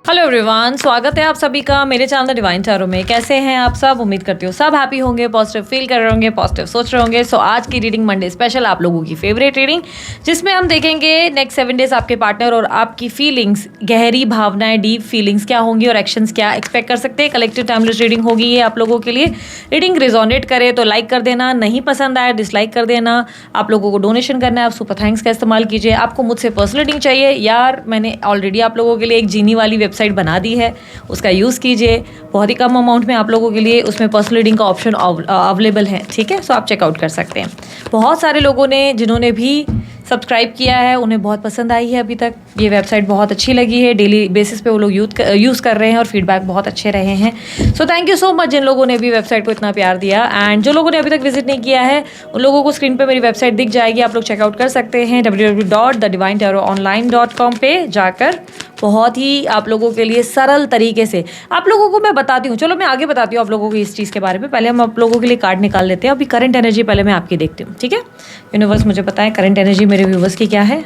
Hello everyone, स्वागत है आप सभी का मेरे चैनल डिवाइन टैरो में। कैसे हैं आप सब? उम्मीद करती हूँ सब हैप्पी होंगे, पॉजिटिव फील कर रहे होंगे, पॉजिटिव सोच रहे होंगे। सो आज की रीडिंग मंडे स्पेशल, आप लोगों की फेवरेट रीडिंग, जिसमें हम देखेंगे नेक्स्ट 7 डेज आपके पार्टनर और आपकी फीलिंग्स, गहरी भावनाएं, डीप फीलिंग्स क्या होंगी और एक्शंस क्या एक्सपेक्ट कर सकते हैं। कलेक्टिव टाइमलेस रीडिंग होगी ये आप लोगों के लिए। रीडिंग रिजोनेट करे तो लाइक कर देना, नहीं पसंद आया डिसलाइक कर देना। आप लोगों को डोनेशन करना है, आप सुपर थैंक्स का इस्तेमाल कीजिए। आपको मुझसे पर्सनल रीडिंग चाहिए यार, मैंने ऑलरेडी आप लोगों के लिए एक जीनी वाली वेबसाइट बना दी है, उसका यूज़ कीजिए। बहुत ही कम अमाउंट में आप लोगों के लिए उसमें पर्सनल रीडिंग का ऑप्शन अवेलेबल है, ठीक है। सो आप चेकआउट कर सकते हैं। बहुत सारे लोगों ने जिन्होंने भी सब्सक्राइब किया है उन्हें बहुत पसंद आई है। अभी तक ये वेबसाइट बहुत अच्छी लगी है, डेली बेसिस पे वो लोग यूज़ कर रहे हैं और फीडबैक बहुत अच्छे रहे हैं। So thank you so much जिन लोगों ने भी वेबसाइट को इतना प्यार दिया। एंड जो लोगों ने अभी तक विजिट नहीं किया है उन लोगों को स्क्रीन पे मेरी वेबसाइट दिख जाएगी, आप लोग चेकआउट कर सकते हैं www.thedivinetarot.online पे जाकर। बहुत ही आप लोगों के लिए सरल तरीके से आप लोगों को मैं बताती हूँ। चलो मैं आगे बताती हूँ आप लोगों को इस चीज़ के बारे में। पहले हम आप लोगों के लिए कार्ड निकाल लेते हैं। अभी करंट एनर्जी पहले मैं आपकी देखती हूँ, ठीक है। यूनिवर्स मुझे पता है करंट एनर्जी मेरे व्यूवर्स की क्या है।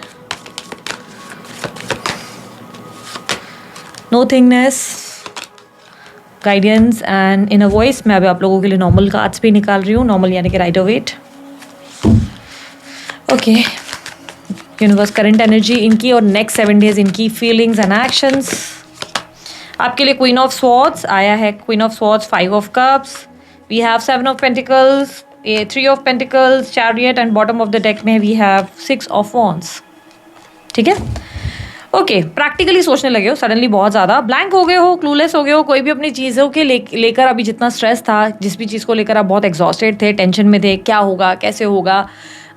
नोथिंगनेस, गाइडेंस एंड इनर वॉइस। मैं अभी आप लोगों के लिए नॉर्मल कार्ड्स भी निकाल रही हूँ। नॉर्मल यानी कि Rider Waite. Okay, universe current energy इनकी और नेक्स्ट 7 डेज इनकी फीलिंग्स एंड एक्शंस। आपके लिए क्वीन ऑफ स्वॉर्ड्स आया है। Queen of swords, 5 of cups, we have 7 of pentacles, 3 of pentacles, chariot and bottom of the deck में we have 6 of wands, ठीक है। ओके, प्रैक्टिकली सोचने लगे हो, सडनली बहुत ज़्यादा ब्लैंक हो गए हो, क्लूलेस हो गए हो। कोई भी अपनी चीज़ों के लेकर अभी जितना स्ट्रेस था, जिस भी चीज़ को लेकर आप बहुत एग्जॉस्टेड थे, टेंशन में थे, क्या होगा कैसे होगा,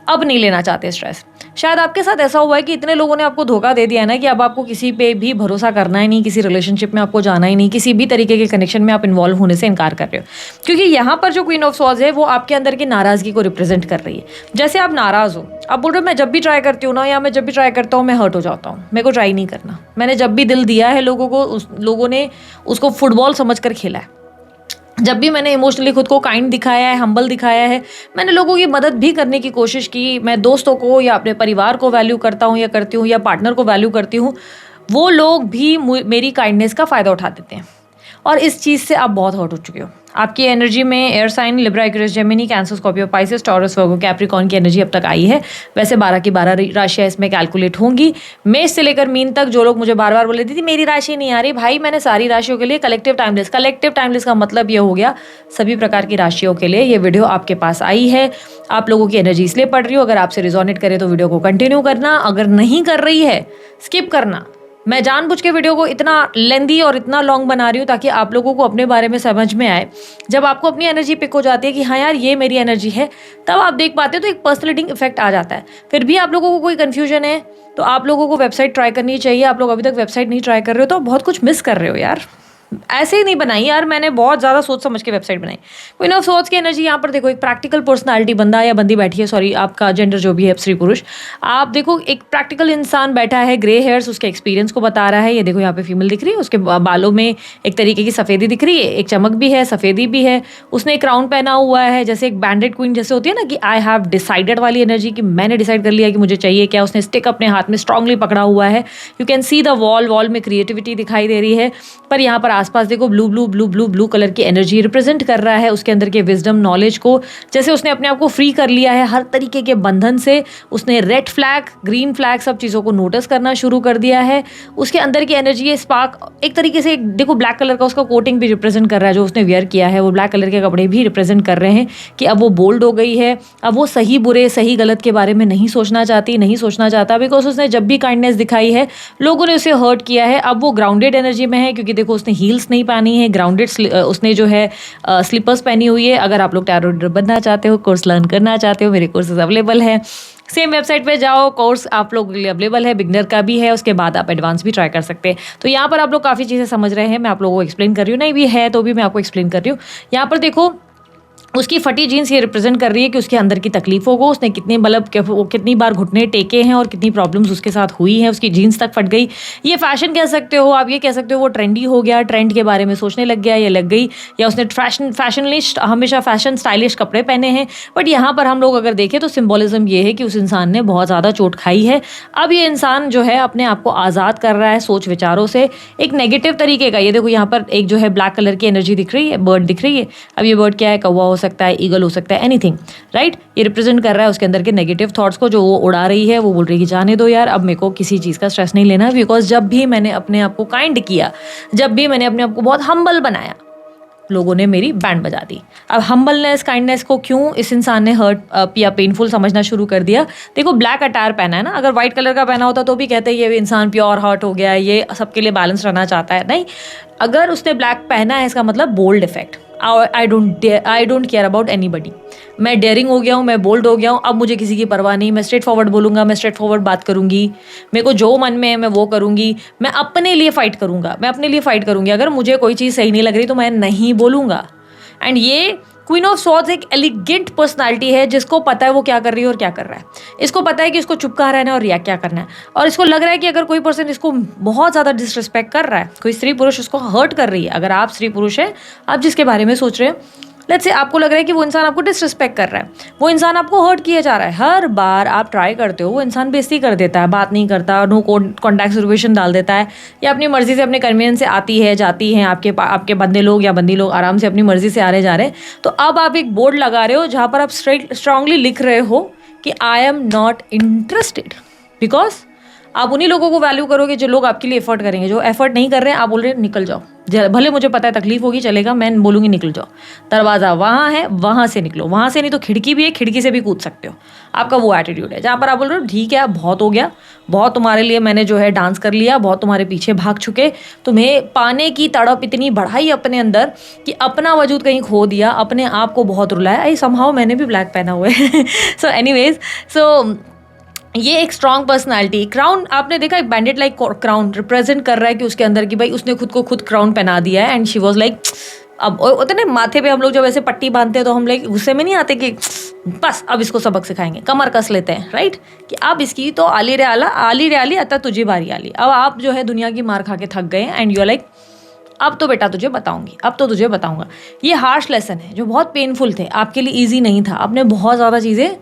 अब नहीं लेना चाहते स्ट्रेस। शायद आपके साथ ऐसा हुआ है कि इतने लोगों ने आपको धोखा दे दिया है ना कि अब आपको किसी पे भी भरोसा करना ही नहीं, किसी रिलेशनशिप में आपको जाना ही नहीं, किसी भी तरीके के कनेक्शन में आप इन्वॉल्व होने से इनकार कर रहे हो। क्योंकि यहाँ पर जो क्वीन ऑफ स्वॉर्ड्स है वो आपके अंदर की नाराज़गी को रिप्रेजेंट कर रही है। जैसे आप नाराज़ हो, आप बोल रहे हो मैं जब भी ट्राई करती हूँ ना, या मैं जब भी ट्राई करता हूँ मैं हर्ट हो जाता हूँ, मेरे को ट्राई नहीं करना। मैंने जब भी दिल दिया है लोगों को, लोगों ने उसको फुटबॉल समझ कर खेला है। जब भी मैंने इमोशनली खुद को काइंड दिखाया है, हम्बल दिखाया है, मैंने लोगों की मदद भी करने की कोशिश की, मैं दोस्तों को या अपने परिवार को वैल्यू करता हूँ या करती हूँ, या पार्टनर को वैल्यू करती हूँ, वो लोग भी मेरी काइंडनेस का फ़ायदा उठा देते हैं। और इस चीज़ से आप बहुत हर्ट हो चुके हो। आपकी एनर्जी में air sign, Libra, Aquarius, Gemini, Cancer, Scorpio, Pisces, Taurus, Virgo, Capricorn की एनर्जी अब तक आई है। वैसे 12 की 12 राशियाँ इसमें कैलकुलेट होंगी। मेष से लेकर मीन तक जो लोग मुझे बार बार बोले थी मेरी राशि नहीं आ रही, भाई मैंने सारी राशियों के लिए कलेक्टिव टाइमलेस का मतलब ये हो गया सभी प्रकार की राशियों के लिए ये वीडियो आपके पास आई है। आप लोगों की एनर्जी इसलिए पढ़ रही हो। अगर आपसे रिजोनेट करे तो वीडियो को कंटिन्यू करना, अगर नहीं कर रही है स्किप करना। मैं जानबूझ के वीडियो को इतना लेंदी और इतना लॉन्ग बना रही हूँ ताकि आप लोगों को अपने बारे में समझ में आए। जब आपको अपनी एनर्जी पिक हो जाती है कि हाँ यार ये मेरी एनर्जी है, तब आप देख पाते हो, तो एक पर्सनलिटी इफेक्ट आ जाता है। फिर भी आप लोगों को कोई कन्फ्यूजन है तो आप लोगों को वेबसाइट ट्राई करनी चाहिए। आप लोग अभी तक वेबसाइट नहीं ट्राई कर रहे हो तो बहुत कुछ मिस कर रहे हो यार। ऐसे ही नहीं बनाई यार, मैंने बहुत ज़्यादा सोच समझ के वेबसाइट बनाई। क्वीन ऑफ स्वॉर्ड्स की एनर्जी यहाँ पर देखो, एक प्रैक्टिकल पर्सनालिटी, बंदा या बंदी बैठी है, सॉरी आपका जेंडर जो भी है, स्त्री पुरुष, आप देखो एक प्रैक्टिकल इंसान बैठा है, ग्रे हेयर्स, उसके एक्सपीरियंस को बता रहा है। ये देखो यहाँ पे फीमेल दिख रही है, उसके बालों में एक तरीके की सफ़ेदी दिख रही है, एक चमक भी है, सफ़ेदी भी है। उसने एक क्राउन पहना हुआ है, जैसे एक बैंडेड क्वीन जैसे होती है ना कि आई हैव डिसाइडेड वाली एनर्जी, कि मैंने डिसाइड कर लिया कि मुझे चाहिए क्या। उसने स्टिक अपने हाथ में स्ट्रांगली पकड़ा हुआ है। You can see the wall में क्रिएटिविटी दिखाई दे रही है। पर यहाँ पर आसपास देखो ब्लू कलर की एनर्जी रिप्रेजेंट कर रहा है उसके अंदर के विजडम, नॉलेज को। जैसे उसने अपने आप को फ्री कर लिया है हर तरीके के बंधन से। उसने रेड फ्लैग, ग्रीन फ्लैग, सब चीज़ों को नोटिस करना शुरू कर दिया है। उसके अंदर की एनर्जी, ये स्पार्क, एक तरीके से देखो ब्लैक कलर का उसका कोटिंग भी रिप्रेजेंट कर रहा है। जो उसने वेयर किया है वो ब्लैक कलर के कपड़े भी रिप्रेजेंट कर रहे हैं कि अब वो बोल्ड हो गई है। अब वो सही बुरे, सही गलत के बारे में नहीं सोचना चाहता, बिकॉज उसने जब भी काइंडनेस दिखाई है लोगों ने उसे हर्ट किया है। अब वो ग्राउंडेड एनर्जी में है, क्योंकि देखो उसने हील्स नहीं पहनी है, ग्राउंडेड उसने जो है स्लीपर्स पहनी हुई है। अगर आप लोग टैरो रीडर बनना चाहते हो, कोर्स लर्न करना चाहते हो, मेरे कोर्सेज अवेलेबल है। सेम वेबसाइट पे जाओ, कोर्स आप लोगों के लिए अवेलेबल है, बिगनर का भी है, उसके बाद आप एडवांस भी ट्राई कर सकते हैं। तो यहाँ पर आप लोग काफ़ी चीज़ें समझ रहे हैं, मैं आप लोगों को एक्सप्लेन कर रही हूँ, नहीं भी है तो भी मैं आपको एक्सप्लेन कर रही हूँ। यहाँ पर देखो उसकी फटी जीन्स ये रिप्रेजेंट कर रही है कि उसके अंदर की तकलीफों को, उसने कितने मतलब कितनी बार घुटने टेके हैं और कितनी प्रॉब्लम्स उसके साथ हुई हैं, उसकी जीन्स तक फट गई। ये फैशन कह सकते हो आप, ये कह सकते हो वो ट्रेंडी हो गया, ट्रेंड के बारे में सोचने लग गया या लग गई, या उसने फैशनलिस्ट हमेशा फैशन स्टाइलिश कपड़े पहने हैं। बट यहाँ पर हम लोग अगर देखें तो सिम्बोलिज्म ये है कि उस इंसान ने बहुत ज़्यादा चोट खाई है। अब ये इंसान जो है अपने आप को आज़ाद कर रहा है सोच विचारों से, एक नेगेटिव तरीके का। ये देखो यहाँ पर एक जो है ब्लैक कलर की एनर्जी दिख रही है, बर्ड दिख रही है। अब ये बर्ड क्या है, कौवा हो सकता है, ईगल हो सकता है, एनीथिंग, राइट। ये रिप्रेजेंट कर रहा है उसके अंदर के नेगेटिव थॉट्स को जो वो उड़ा रही है। वो बोल रही है कि जाने दो यार, अब मेरे को किसी चीज़ का स्ट्रेस नहीं लेना, बिकॉज जब भी मैंने अपने आप को काइंड किया, जब भी मैंने अपने आप को बहुत हम्बल बनाया, लोगों ने मेरी बैंड बजा दी। अब हम्बलनेस काइंडनेस को क्यों इस इंसान ने हर्ट या पेनफुल समझना शुरू कर दिया। देखो ब्लैक अटायर पहना है ना, अगर व्हाइट कलर का पहना होता तो भी कहते हैं ये इंसान प्योर हर्ट हो गया है, ये सबके लिए बैलेंस रहना चाहता है। नहीं, अगर उसने ब्लैक पहना है इसका मतलब bold effect. I don't care about anybody. मैं डेयरिंग हो गया हूँ, मैं बोल्ड हो गया हूँ, अब मुझे किसी की परवाह नहीं। मैं स्ट्रेट फॉरवर्ड बोलूँगा, मैं स्ट्रेट फॉरवर्ड बात करूँगी, मेरे को जो मन में है मैं वो करूँगी। मैं अपने लिए फ़ाइट करूँगा, मैं अपने लिए फ़ाइट करूँगी। अगर मुझे कोई चीज़ सही नहीं लग रही तो मैं नहीं बोलूँगा। एंड ये क्वीन ऑफ स्वॉर्ड्स एक एलिगेंट पर्सनालिटी है जिसको पता है वो क्या कर रही है और क्या कर रहा है। इसको पता है कि इसको चुप कहाँ रहना है और रिएक्ट क्या करना है। और इसको लग रहा है कि अगर कोई पर्सन इसको बहुत ज़्यादा डिसरिस्पेक्ट कर रहा है, कोई स्त्री पुरुष उसको हर्ट कर रही है, अगर आप स्त्री पुरुष हैं, आप जिसके बारे में सोच रहे हैं, लेट्स से आपको लग रहा है कि वो इंसान आपको डिसरिस्पेक्ट कर रहा है, वो इंसान आपको हर्ट किया जा रहा है, हर बार आप ट्राई करते हो वो इंसान बेइज्जती कर देता है, बात नहीं करता, नो कॉन्टैक्ट सिचुएशन डाल देता है, या अपनी मर्जी से अपने कन्वीनियंस से आती है जाती हैं आपके बंदे लोग या बंदी लोग आराम से अपनी मर्जी से आ रहे जा रहे हैं। तो अब आप एक बोर्ड लगा रहे हो जहाँ पर आप स्ट्रांगली लिख रहे हो कि I am not interested, because आप उन्हीं लोगों को वैल्यू करोगे जो लोग आपके लिए एफर्ट करेंगे। जो एफर्ट नहीं कर रहे हैं आप बोल रहे हैं निकल जाओ, भले मुझे पता है तकलीफ होगी, चलेगा, मैं बोलूँगी निकल जाओ, दरवाज़ा वहाँ है, वहाँ से निकलो, वहाँ से नहीं तो खिड़की भी है, खिड़की से भी कूद सकते हो। आपका वो एटीट्यूड है जहाँ पर आप बोल रहे हो ठीक है बहुत हो गया, बहुत तुम्हारे लिए मैंने जो है डांस कर लिया, बहुत तुम्हारे पीछे भाग चुके, तुम्हें पाने की तड़प इतनी बढ़ाई अपने अंदर कि अपना वजूद कहीं खो दिया, अपने आप को बहुत रुलाया। आई समहाउ मैंने भी ब्लैक पहना हुआ है। सो एनीवेज, सो ये एक स्ट्रॉन्ग पर्सनालिटी। क्राउन आपने देखा, एक बैंडेड लाइक क्राउन रिप्रेजेंट कर रहा है कि उसके अंदर की भाई उसने खुद को खुद क्राउन पहना दिया है। एंड शी वाज लाइक, अब होता है ना माथे पे हम लोग जब ऐसे पट्टी बांधते हैं तो हम लाइक गुस्से में नहीं आते कि बस अब इसको सबक सिखाएंगे, कमर कस लेते हैं, राइट, कि अब इसकी तो आली रे आली अतः तुझे बारी आली। अब आप जो है दुनिया की मार खा के थक गए एंड यू आर लाइक अब तो बेटा तुझे बताऊंगी, अब तो तुझे बताऊंगा। ये हार्श लेसन है जो बहुत पेनफुल थे आपके लिए, ईजी नहीं था, आपने बहुत ज़्यादा चीज़ें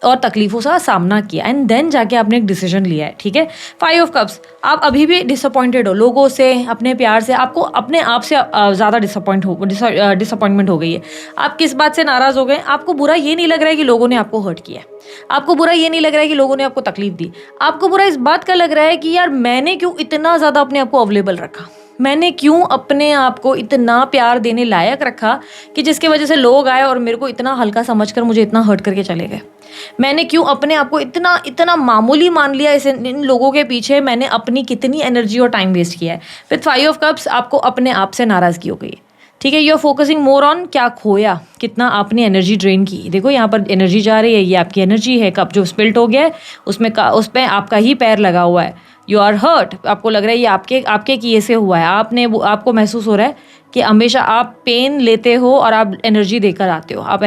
और तकलीफों का सामना किया एंड देन जाके आपने एक डिसीजन लिया है, ठीक है। 5 ऑफ कप्स, आप अभी भी डिसअपॉइंटेड हो लोगों से, अपने प्यार से, आपको अपने आप से ज़्यादा डिसअपॉइंटमेंट हो गई है। आप किस बात से नाराज़ हो गए, आपको बुरा ये नहीं लग रहा है कि लोगों ने आपको हर्ट किया है, आपको बुरा ये नहीं लग रहा है कि लोगों ने आपको तकलीफ दी, आपको बुरा इस बात का लग रहा है कि यार मैंने क्यों इतना ज़्यादा अपने आप को अवेलेबल रखा, मैंने क्यों अपने आप को इतना प्यार देने लायक रखा कि जिसकी वजह से लोग आए और मेरे को इतना हल्का समझकर मुझे इतना हर्ट करके चले गए। मैंने क्यों अपने आप को इतना इतना मामूली मान लिया, इन लोगों के पीछे मैंने अपनी कितनी एनर्जी और टाइम वेस्ट किया है। विद 5 ऑफ कप्स आपको अपने आप से नाराज़गी हो गई है, ठीक है। You are focusing more on क्या खोया, कितना आपने एनर्जी ड्रेन की। देखो यहाँ पर एनर्जी जा रही है, ये आपकी एनर्जी है। कप जो स्पिल्ट हो गया है उस पर आपका ही पैर लगा हुआ है। यू आर हर्ट, आपको लग रहा है ये आपके किए से हुआ है। आपको महसूस हो रहा है कि हमेशा आप पेन लेते हो और आप एनर्जी देकर आते हो। आप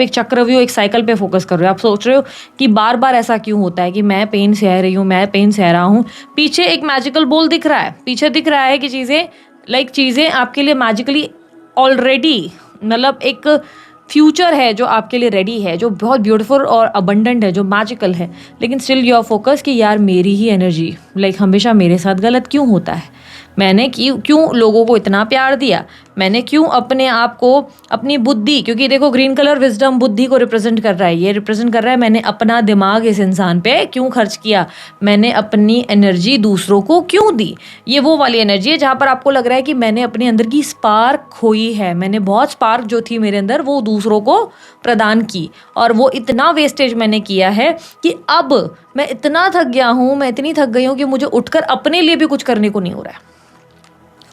एक चक्रव्यूह, एक साइकिल पे फोकस कर रहे हो। आप सोच रहे हो कि बार बार ऐसा क्यों होता है कि मैं पेन सह रही हूँ, मैं पेन सह रहा हूँ। पीछे एक मैजिकल बॉल दिख रहा है, पीछे दिख रहा है कि चीज़ें आपके लिए मैजिकली ऑलरेडी, मतलब एक फ्यूचर है जो आपके लिए रेडी है, जो बहुत ब्यूटीफुल और अबंडेंट है, जो मैजिकल है। लेकिन स्टिल योर फोकस कि यार मेरी ही एनर्जी हमेशा मेरे साथ गलत क्यों होता है, मैंने क्यों लोगों को इतना प्यार दिया, मैंने क्यों अपने आप को, अपनी बुद्धि, क्योंकि देखो ग्रीन कलर विजडम बुद्धि को रिप्रेजेंट कर रहा है, ये रिप्रेजेंट कर रहा है मैंने अपना दिमाग इस इंसान पे क्यों खर्च किया, मैंने अपनी एनर्जी दूसरों को क्यों दी। ये वो वाली एनर्जी है जहाँ पर आपको लग रहा है कि मैंने अपने अंदर की स्पार्क खोई है, मैंने बहुत स्पार्क जो थी मेरे अंदर वो दूसरों को प्रदान की, और वो इतना वेस्टेज मैंने किया है कि अब मैं इतना थक गया हूँ, मैं इतनी थक गई हूँ कि मुझे उठकर अपने लिए भी कुछ करने को नहीं हो रहा है।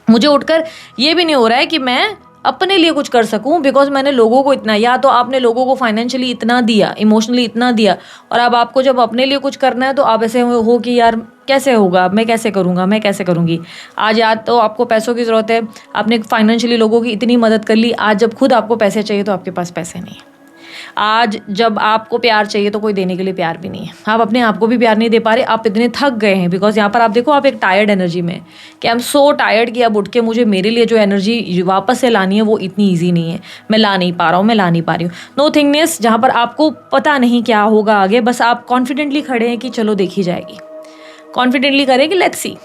मुझे उठकर ये भी नहीं हो रहा है कि मैं अपने लिए कुछ कर सकूं, बिकॉज मैंने लोगों को इतना, या तो आपने लोगों को फाइनेंशियली इतना दिया, इमोशनली इतना दिया, और अब आपको जब अपने लिए कुछ करना है तो आप ऐसे हो कि यार कैसे होगा, मैं कैसे करूँगा, मैं कैसे करूँगी। आज या तो आपको पैसों की ज़रूरत है, आपने फाइनेंशियली लोगों की इतनी मदद कर ली, आज जब खुद आपको पैसे चाहिए तो आपके पास पैसे नहीं है। आज जब आपको प्यार चाहिए तो कोई देने के लिए प्यार भी नहीं है, आप अपने आप को भी प्यार नहीं दे पा रहे, आप इतने थक गए हैं। बिकॉज यहाँ पर आप देखो, आप एक टायर्ड एनर्जी में कि आई एम सो टायर्ड कि अब उठ के मुझे मेरे लिए जो एनर्जी वापस से लानी है वो इतनी ईजी नहीं है, मैं ला नहीं पा रहा हूँ, मैं ला नहीं पा रही हूँ। नो थिंगनेस, जहाँ पर आपको पता नहीं क्या होगा आगे, बस आप कॉन्फिडेंटली खड़े हैं कि चलो देखी जाएगी, कॉन्फिडेंटली करें कि लेट्स सी,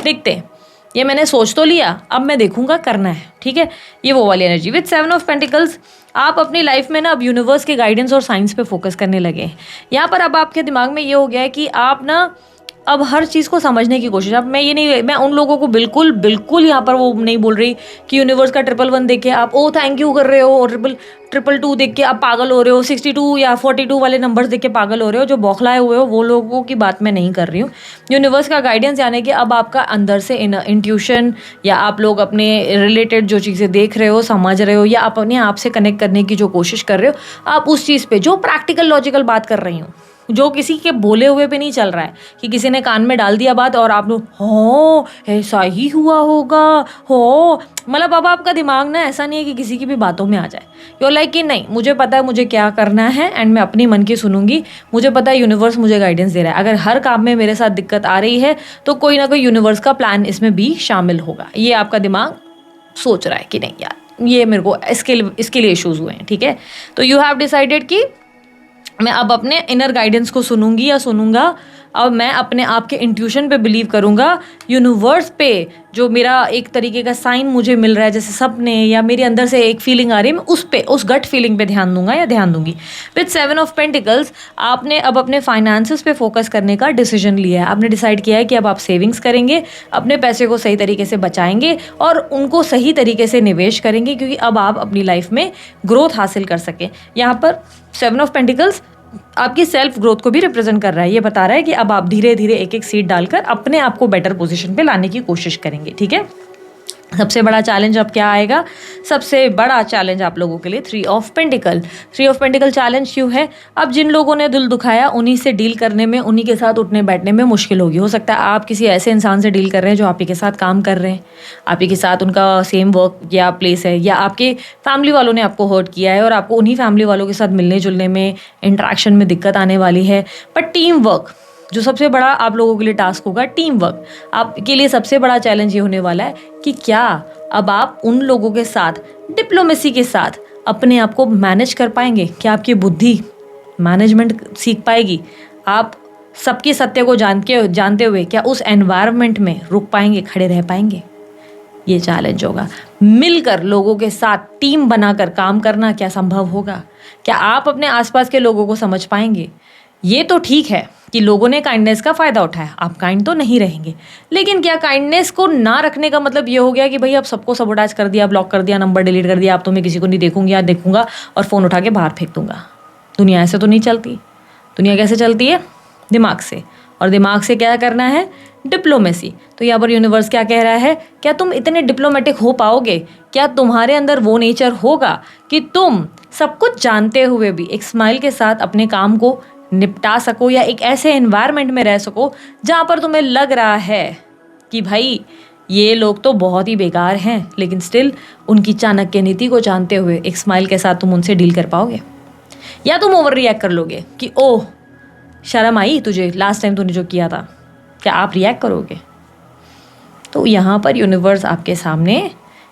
देखते हैं, ये मैंने सोच तो लिया, अब मैं देखूंगा, करना है, ठीक है। ये वो वाली एनर्जी। विद 7 ऑफ पेंटिकल्स, आप अपनी लाइफ में ना अब यूनिवर्स के गाइडेंस और साइंस पे फोकस करने लगे हैं। यहाँ पर अब आपके दिमाग में ये हो गया है कि आप ना अब हर चीज़ को समझने की कोशिश। अब मैं उन लोगों को बिल्कुल यहाँ पर वो नहीं बोल रही कि यूनिवर्स का 111 देख के आप ओ थैंक यू कर रहे हो, और 222 देख के आप पागल हो रहे हो, 62 या 42 वाले नंबर्स देख के पागल हो रहे हो, जो बौखलाए हुए हो, वो लोगों की बात मैं नहीं कर रही हूँ। यूनिवर्स का गाइडेंस यानी कि अब आपका अंदर से इंट्यूशन, या आप लोग अपने रिलेटेड जो चीज़ें देख रहे हो, समझ रहे हो, या आप अपने आप से कनेक्ट करने की जो कोशिश कर रहे हो, आप उस चीज़ पे जो प्रैक्टिकल लॉजिकल बात कर रही हूँ, जो किसी के बोले हुए पे नहीं चल रहा है कि किसी ने कान में डाल दिया बात और आप लोग हो ऐसा ही हुआ होगा, हो मतलब अब आपका दिमाग ना ऐसा नहीं है कि किसी की भी बातों में आ जाए। यू लाइक कि नहीं, मुझे पता है मुझे क्या करना है एंड मैं अपनी मन की सुनूंगी, मुझे पता है यूनिवर्स मुझे गाइडेंस दे रहा है। अगर हर काम में मेरे साथ दिक्कत आ रही है तो कोई ना कोई यूनिवर्स का प्लान इसमें भी शामिल होगा। ये आपका दिमाग सोच रहा है कि नहीं यार ये मेरे को इसके लिए इश्यूज हुए हैं, ठीक है। तो यू हैव डिसाइडेड कि मैं अब अपने इनर गाइडेंस को सुनूंगी या सुनूंगा, अब मैं अपने आप के इंट्यूशन पे बिलीव करूंगा, यूनिवर्स पे जो मेरा एक तरीके का साइन मुझे मिल रहा है, जैसे सपने या मेरे अंदर से एक फीलिंग आ रही है, मैं उस गट फीलिंग पे ध्यान दूंगा या ध्यान दूंगी। विद 7 ऑफ पेंटिकल्स, आपने अब अपने फाइनेंसेस पे फोकस करने का डिसीजन लिया है। आपने डिसाइड किया है कि अब आप सेविंग्स करेंगे, अपने पैसे को सही तरीके से बचाएंगे और उनको सही तरीके से निवेश करेंगे, क्योंकि अब आप अपनी लाइफ में ग्रोथ हासिल कर सकें। यहाँ पर 7 ऑफ पेंटिकल्स आपकी सेल्फ ग्रोथ को भी रिप्रेजेंट कर रहा है। ये बता रहा है कि अब आप धीरे धीरे एक एक सीट डालकर अपने आप को बेटर पोजीशन पे लाने की कोशिश करेंगे, ठीक है। सबसे बड़ा चैलेंज अब क्या आएगा? सबसे बड़ा चैलेंज आप लोगों के लिए 3 of pentacle. 3 of pentacle challenge क्यों है? अब जिन लोगों ने दिल दुखाया उन्हीं से डील करने में, उन्हीं के साथ उठने बैठने में मुश्किल होगी। हो सकता है आप किसी ऐसे इंसान से डील कर रहे हैं जो आप ही के साथ काम कर रहे हैं, आप ही के साथ उनका सेम वर्क या प्लेस है, या आपके फैमिली वालों ने आपको हर्ट किया है और आपको उन्हीं फैमिली वालों के साथ मिलने जुलने में, इंटरेक्शन में दिक्कत आने वाली है। बट टीम वर्क जो सबसे बड़ा आप लोगों के लिए टास्क होगा, टीम वर्क आपके लिए सबसे बड़ा चैलेंज ये होने वाला है कि क्या अब आप उन लोगों के साथ डिप्लोमेसी के साथ अपने आप को मैनेज कर पाएंगे? क्या आपकी बुद्धि मैनेजमेंट सीख पाएगी? आप सबके सत्य को जानते हुए क्या उस एनवायरनमेंट में रुक पाएंगे, खड़े रह पाएंगे? ये चैलेंज होगा। मिलकर लोगों के साथ टीम बनाकर काम करना क्या संभव होगा? क्या आप अपने आसपास के लोगों को समझ पाएंगे? ये तो ठीक है कि लोगों ने काइंडनेस का फ़ायदा उठाया, आप काइंड तो नहीं रहेंगे, लेकिन क्या काइंडनेस को ना रखने का मतलब ये हो गया कि भाई अब सबको सबोटाइज कर दिया, ब्लॉक कर दिया, नंबर डिलीट कर दिया, अब तो मैं किसी को नहीं देखूंगी या देखूंगा और फ़ोन उठा के बाहर फेंक दूंगा? दुनिया ऐसे तो नहीं चलती। दुनिया कैसे चलती है? दिमाग से। और दिमाग से क्या करना है? डिप्लोमेसी। तो यहाँ पर यूनिवर्स क्या कह रहा है? क्या तुम इतने डिप्लोमेटिक हो पाओगे? क्या तुम्हारे अंदर वो नेचर होगा कि तुम सब कुछ जानते हुए भी एक स्माइल के साथ अपने काम को निपटा सको, या एक ऐसे एनवायरनमेंट में रह सको जहाँ पर तुम्हें लग रहा है कि भाई ये लोग तो बहुत ही बेकार हैं, लेकिन स्टिल उनकी चाणक्य नीति को जानते हुए एक स्माइल के साथ तुम उनसे डील कर पाओगे? या तुम ओवर रिएक्ट कर लोगे कि ओह शर्म आई तुझे, लास्ट टाइम तूने जो किया था? क्या आप रिएक्ट करोगे? तो यहाँ पर यूनिवर्स आपके सामने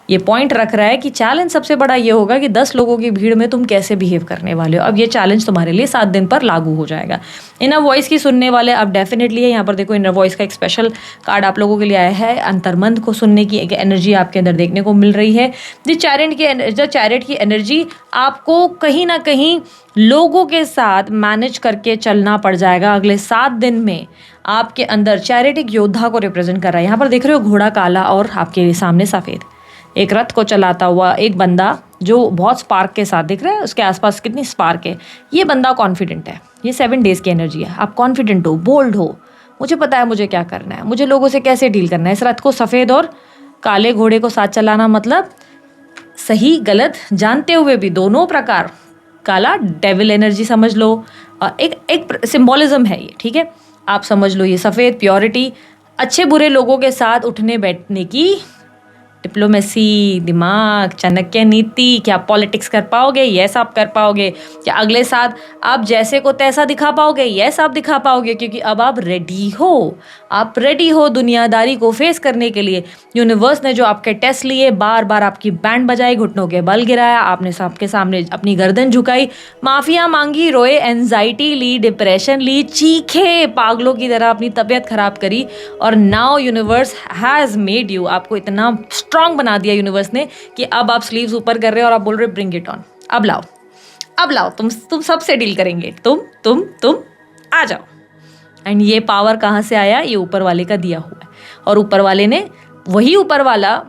ये पॉइंट रख रहा है कि चैलेंज सबसे बड़ा ये होगा कि 10 लोगों की भीड़ में तुम कैसे बिहेव करने वाले हो। अब ये चैलेंज तुम्हारे लिए 7 दिन पर लागू हो जाएगा। इनर वॉइस की सुनने वाले अब डेफिनेटली है। यहाँ पर देखो इनर वॉइस का एक स्पेशल कार्ड आप लोगों के लिए आया है। अंतर्मन को सुनने की एक एनर्जी आपके अंदर देखने को मिल रही है। द चैरिट की एनर्जी आपको कहीं ना कहीं लोगों के साथ मैनेज करके चलना पड़ जाएगा अगले 7 दिन में। आपके अंदर चैरिटिक योद्धा को रिप्रेजेंट कर रहा है। यहाँ पर देख रहे हो घोड़ा काला और आपके सामने सफ़ेद, एक रथ को चलाता हुआ एक बंदा जो बहुत स्पार्क के साथ दिख रहा है। उसके आसपास कितनी स्पार्क है। ये बंदा कॉन्फिडेंट है। ये 7 डेज़ की एनर्जी है। आप कॉन्फिडेंट हो, बोल्ड हो, मुझे पता है मुझे क्या करना है, मुझे लोगों से कैसे डील करना है। इस रथ को सफ़ेद और काले घोड़े को साथ चलाना मतलब सही गलत जानते हुए भी दोनों प्रकार, काला डेविल एनर्जी समझ लो, और एक सिंबोलिज्म है ये, ठीक है। आप समझ लो ये सफ़ेद प्योरिटी, अच्छे बुरे लोगों के साथ उठने बैठने की डिप्लोमेसी, दिमाग, चाणक्य नीति। क्या पॉलिटिक्स कर पाओगे? यस आप कर पाओगे। क्या अगले साथ आप जैसे को तैसा दिखा पाओगे? यस आप दिखा पाओगे, क्योंकि अब आप रेडी हो। आप रेडी हो दुनियादारी को फेस करने के लिए। यूनिवर्स ने जो आपके टेस्ट लिए, बार बार आपकी बैंड बजाई, घुटनों के बल गिराया, आपने सबके सामने अपनी गर्दन झुकाई, माफिया मांगी, रोए, एंजाइटी ली, डिप्रेशन ली, चीखे पागलों की तरह, अपनी तबीयत खराब करी, और now universe has made you, आपको इतना स्ट्रांग बना दिया यूनिवर्स ने कि अब आप स्लीव्स ऊपर कर रहे हो और आप बोल रहे हो ब्रिंग इट ऑन, अब लाओ, अब लाओ, तुम सबसे डील करेंगे, तुम आ जाओ। एंड ये पावर कहाँ से आया? ये ऊपर वाले का दिया हुआ है। और ऊपर वाले ने, वही ऊपर वाला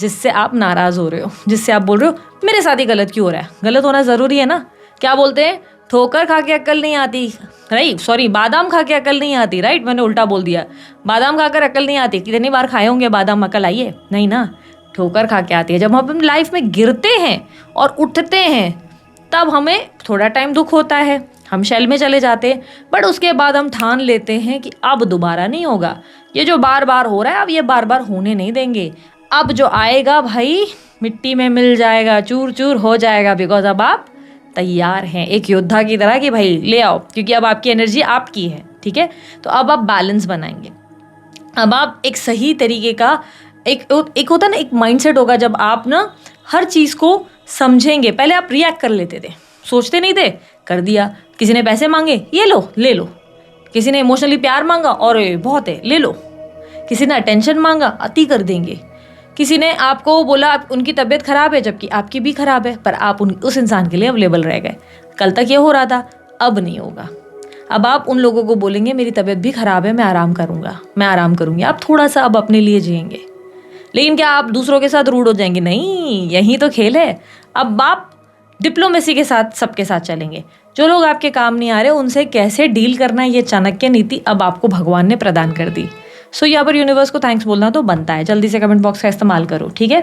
जिससे आप नाराज हो रहे हो, जिससे आप बोल रहे हो मेरे साथ ही गलत क्यों हो रहा है, गलत होना जरूरी है ना। क्या बोलते हैं? ठोकर खा के अक्ल नहीं आती, राइट, सॉरी, बादाम खा के अक्ल नहीं आती, राइट, मैंने उल्टा बोल दिया। बादाम खाकर अक्ल नहीं आती, कितनी बार खाए होंगे बादाम, अक्ल आई है? नहीं ना, ठोकर खा के आती है। जब हम अपनी लाइफ में गिरते हैं और उठते हैं तब हमें थोड़ा टाइम दुख होता है, हम शेल में चले जाते हैं, बट उसके बाद हम ठान लेते हैं कि अब दोबारा नहीं होगा, ये जो बार बार हो रहा है अब ये बार बार होने नहीं देंगे, अब जो आएगा भाई मिट्टी में मिल जाएगा, चूर चूर हो जाएगा, बिकॉज अब आप तैयार हैं एक योद्धा की तरह कि भाई ले आओ, क्योंकि अब आपकी एनर्जी आपकी है, ठीक है। तो अब आप बैलेंस बनाएंगे, अब आप एक सही तरीके का एक होता ना, एक माइंडसेट होगा, जब आप ना हर चीज़ को समझेंगे। पहले आप रिएक्ट कर लेते थे, सोचते नहीं थे, कर दिया। किसी ने पैसे मांगे, ये लो, ले लो। किसी ने इमोशनली प्यार मांगा, और बहुत है, ले लो। किसी ने अटेंशन मांगा, अति कर देंगे। किसी ने आपको बोला आप उनकी तबीयत खराब है, जबकि आपकी भी खराब है, पर आप उस इंसान के लिए अवेलेबल रह गए। कल तक ये हो रहा था, अब नहीं होगा। अब आप उन लोगों को बोलेंगे मेरी तबीयत भी खराब है, मैं आराम करूंगा, मैं आराम करूंगी। आप थोड़ा सा अब अपने लिए जिएंगे, लेकिन क्या आप दूसरों के साथ रूड हो जाएंगे? नहीं, यही तो खेल है। अब आप डिप्लोमेसी के साथ सबके साथ चलेंगे। जो लोग आपके काम नहीं आ रहे उनसे कैसे डील करना है, ये चाणक्य नीति अब आपको भगवान ने प्रदान कर दी। सो यहाँ पर यूनिवर्स को थैंक्स बोलना तो बनता है। जल्दी से कमेंट बॉक्स का इस्तेमाल करो, ठीक है।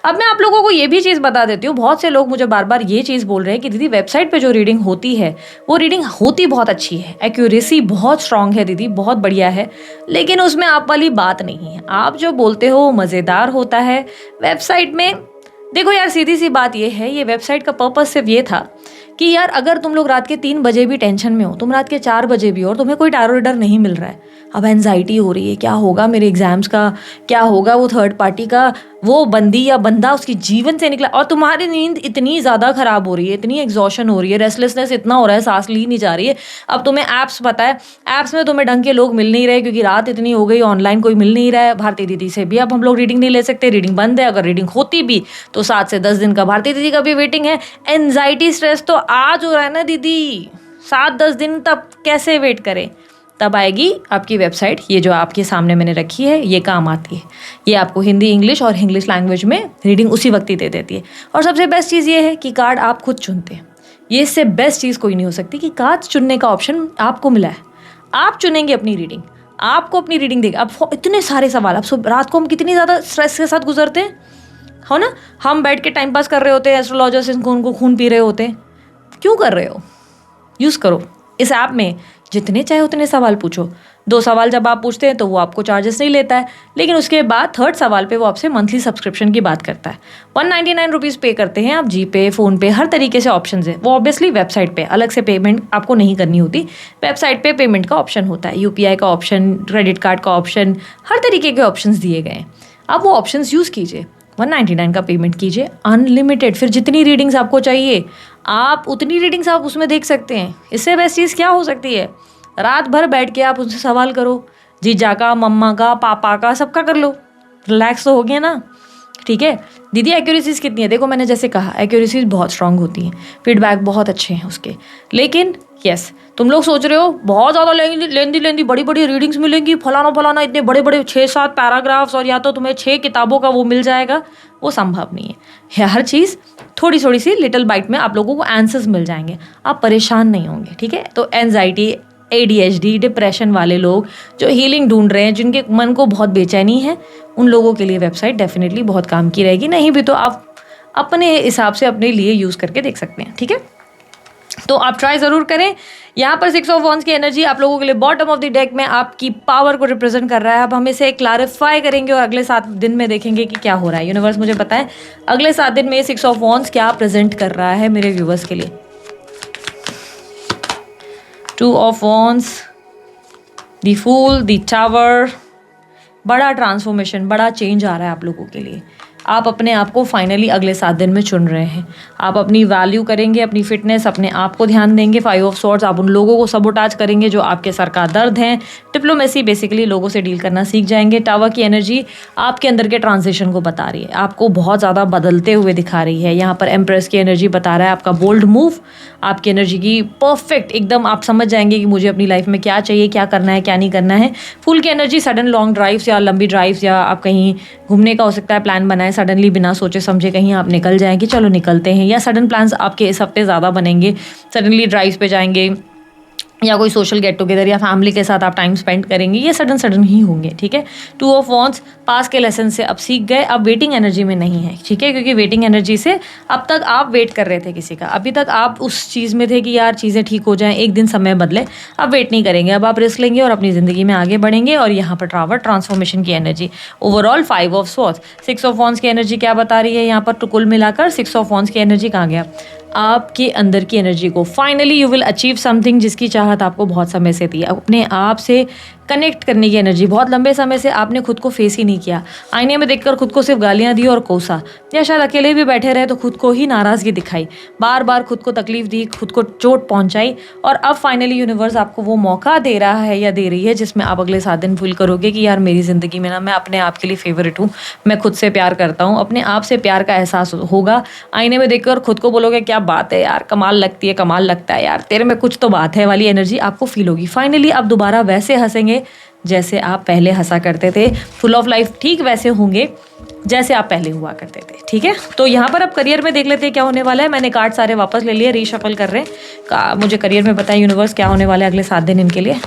अब मैं आप लोगों को ये भी चीज़ बता देती हूँ, बहुत से लोग मुझे बार बार ये चीज़ बोल रहे हैं कि दीदी वेबसाइट पे जो रीडिंग होती है वो रीडिंग होती बहुत अच्छी है, एक्यूरेसी बहुत स्ट्रांग है दीदी, बहुत बढ़िया है, लेकिन उसमें आप वाली बात नहीं है। आप जो बोलते हो मज़ेदार होता है वेबसाइट में। देखो यार, सीधी सी बात ये है, ये वेबसाइट का पर्पस सिर्फ ये था कि यार अगर तुम लोग रात के 3 बजे भी टेंशन में हो, तुम रात के 4 बजे भी हो और तुम्हें कोई टैरो रीडर नहीं मिल रहा है, अब एनजाइटी हो रही है, क्या होगा मेरे एग्जाम्स का, क्या होगा वो थर्ड पार्टी का, वो बंदी या बंदा उसकी जीवन से निकला, और तुम्हारी नींद इतनी ज़्यादा ख़राब हो रही है, इतनी एग्जॉशन हो रही है, रेस्टलेसनेस इतना हो रहा है, सांस ली नहीं जा रही है। अब तुम्हें ऐप्स पता है, ऐप्स में तुम्हें ढंग के लोग मिल नहीं रहे क्योंकि रात इतनी हो गई, ऑनलाइन कोई मिल नहीं रहा है। भारती दीदी से भी अब हम लोग रीडिंग नहीं ले सकते, रीडिंग बंद है। अगर रीडिंग होती भी तो 7 से 10 दिन का भारती दीदी का भी वेटिंग है। एनजाइटी स्ट्रेस तो आज हो रहा है ना दीदी, 7-10 दिन तब कैसे वेट करें? तब आएगी आपकी वेबसाइट, ये जो आपके सामने मैंने रखी है, ये काम आती है। ये आपको हिंदी, इंग्लिश और इंग्लिश लैंग्वेज में रीडिंग उसी वक्त ही दे देती है। और सबसे बेस्ट चीज़ ये है कि कार्ड आप खुद चुनते हैं। ये इससे बेस्ट चीज़ कोई नहीं हो सकती कि कार्ड चुनने का ऑप्शन आपको मिला है। आप चुनेंगे अपनी रीडिंग, आपको अपनी रीडिंग देगा। अब इतने सारे सवाल, अब रात को हम कितनी ज़्यादा स्ट्रेस के साथ गुजरते हैं, हो ना। हम बैठ के टाइम पास कर रहे होते हैं, एस्ट्रोलॉजर से उनको खून पी रहे होते हैं। क्यों कर रहे हो? यूज़ करो इस ऐप में, जितने चाहे उतने सवाल पूछो। 2 सवाल जब आप पूछते हैं तो वो आपको चार्जेस नहीं लेता है, लेकिन उसके बाद 3rd सवाल पे वो आपसे मंथली सब्सक्रिप्शन की बात करता है। 199 रुपीज़ पे करते हैं आप, जी पे, फ़ोन पे, हर तरीके से ऑप्शन है। वो ऑब्वियसली वेबसाइट पे अलग से पेमेंट आपको नहीं करनी होती, वेबसाइट पे पेमेंट का ऑप्शन होता है, UPI का ऑप्शन, क्रेडिट कार्ड का ऑप्शन, हर तरीके के ऑप्शन दिए गए हैं। आप वो ऑप्शन यूज़ कीजिए, 199 का पेमेंट कीजिए, अनलिमिटेड। फिर जितनी रीडिंग्स आपको चाहिए आप उतनी रीडिंग्स आप उसमें देख सकते हैं। इससे बेस्ट चीज़ क्या हो सकती है? रात भर बैठ के आप उनसे सवाल करो, जीजा का, मम्मा का, पापा का, सबका कर लो। रिलैक्स तो हो गया ना, ठीक है। दीदी एक्यूरेसीज कितनी है? देखो मैंने जैसे कहा एक्यूरेसीज बहुत स्ट्रांग होती हैं, फीडबैक बहुत अच्छे हैं उसके। लेकिन यस, तुम लोग सोच रहे हो बहुत ज़्यादा लेंदी बड़ी बड़ी रीडिंग्स मिलेंगी, फलाना इतने बड़े बड़े 6-7 पैराग्राफ्स, और या तो तुम्हें 6 किताबों का वो मिल जाएगा, वो संभव नहीं है। हर चीज़ थोड़ी सी लिटिल बाइट में आप लोगों को आंसर्स मिल जाएंगे, आप परेशान नहीं होंगे, ठीक है। तो एनजाइटी, ADHD, डिप्रेशन वाले लोग जो हीलिंग ढूंढ रहे हैं, जिनके मन को बहुत बेचैनी है, उन लोगों के लिए वेबसाइट डेफिनेटली बहुत काम की रहेगी। नहीं भी तो आप अपने हिसाब से अपने लिए यूज़ करके देख सकते हैं, ठीक है। तो आप ट्राई ज़रूर करें। यहाँ पर 6 ऑफ वॉन्ड्स की एनर्जी आप लोगों के लिए बॉटम ऑफ द डेक में आपकी पावर को रिप्रेजेंट कर रहा है। अब हम इसे क्लैरिफाई करेंगे और अगले 7 दिन में देखेंगे कि क्या हो रहा है। यूनिवर्स मुझे बताएं अगले 7 दिन में 6 ऑफ वॉन्ड्स क्या प्रेजेंट कर रहा है मेरे व्यूवर्स के लिए। 2 of wands, the fool, the tower. बड़ा ट्रांसफॉर्मेशन, बड़ा चेंज आ रहा है आप लोगों के लिए। आप अपने आप को फाइनली अगले 7 दिन में चुन रहे हैं। आप अपनी वैल्यू करेंगे, अपनी फिटनेस, अपने आप को ध्यान देंगे। 5 ऑफ स्वॉर्ड्स, आप उन लोगों को सबोटाज करेंगे जो आपके सर का दर्द हैं। डिप्लोमेसी, बेसिकली लोगों से डील करना सीख जाएंगे। टावर की एनर्जी आपके अंदर के ट्रांजिशन को बता रही है, आपको बहुत ज़्यादा बदलते हुए दिखा रही है। यहाँ पर एम्प्रेस की एनर्जी बता रहा है आपका बोल्ड मूव, आपकी एनर्जी की परफेक्ट एकदम आप समझ जाएंगे कि मुझे अपनी लाइफ में क्या चाहिए, क्या करना है, क्या नहीं करना है। फूल की एनर्जी सडन लॉन्ग ड्राइव्स या लंबी ड्राइव्स, या आप कहीं घूमने का हो सकता है प्लान बनाए, सडनली बिना सोचे समझे कहीं आप निकल जाएं कि चलो निकलते हैं, या सडन प्लान्स आपके इस हफ्ते ज़्यादा बनेंगे। सडनली ड्राइव्स पे जाएंगे या कोई सोशल गेट टुगेदर या फैमिली के साथ आप टाइम स्पेंड करेंगे, ये सडन ही होंगे, ठीक है। 2 ऑफ वॉन्ड्स, पास के लेसन से अब सीख गए, अब वेटिंग एनर्जी में नहीं है, ठीक है, क्योंकि वेटिंग एनर्जी से अब तक आप वेट कर रहे थे किसी का, अभी तक आप उस चीज़ में थे कि यार चीज़ें ठीक हो जाएं, एक दिन समय बदले। अब वेट नहीं करेंगे, अब आप रिस्क लेंगे और अपनी ज़िंदगी में आगे बढ़ेंगे। और यहाँ पर ट्रावर ट्रांसफॉर्मेशन की energy, overall 5 of swords. 6 of wands की एनर्जी क्या बता रही है यहाँ पर, तो कुल मिलाकर 6 ऑफ वॉन्ड्स की एनर्जी कहाँ गया, आपके अंदर की एनर्जी को finally you will achieve something जिसकी चाहत आपको बहुत समय से थी। अपने आप से कनेक्ट करने की एनर्जी, बहुत लंबे समय से आपने खुद को फेस ही नहीं किया, आईने में देखकर खुद को सिर्फ गालियां दी और कोसा, या शायद अकेले भी बैठे रहे तो खुद को ही नाराज़गी दिखाई, बार बार खुद को तकलीफ दी, खुद को चोट पहुंचाई। और अब फाइनली यूनिवर्स आपको वो मौका दे रहा है या दे रही है जिसमें आप अगले 7 दिन फील करोगे कि यार मेरी ज़िंदगी में ना मैं अपने आप के लिए फेवरेट हूँ, मैं खुद से प्यार करता हूँ, अपने आप से प्यार का एहसास होगा। आईने में देखकर खुद को बोलोगे क्या बात है यार, कमाल लगती है, कमाल लगता है यार, तेरे में कुछ तो बात है वाली एनर्जी आपको फील होगी। फाइनली आप दोबारा वैसे हंसेंगे जैसे आप पहले हंसा करते थे, फुल ऑफ लाइफ ठीक वैसे होंगे जैसे आप पहले हुआ करते थे, ठीक है। तो यहाँ पर अब करियर में देख लेते हैं क्या होने वाला है। मैंने कार्ड सारे वापस ले लिए, रीशफल कर रहे हैं। मुझे करियर में बताएं यूनिवर्स क्या होने वाला है अगले 7 दिन इनके लिए।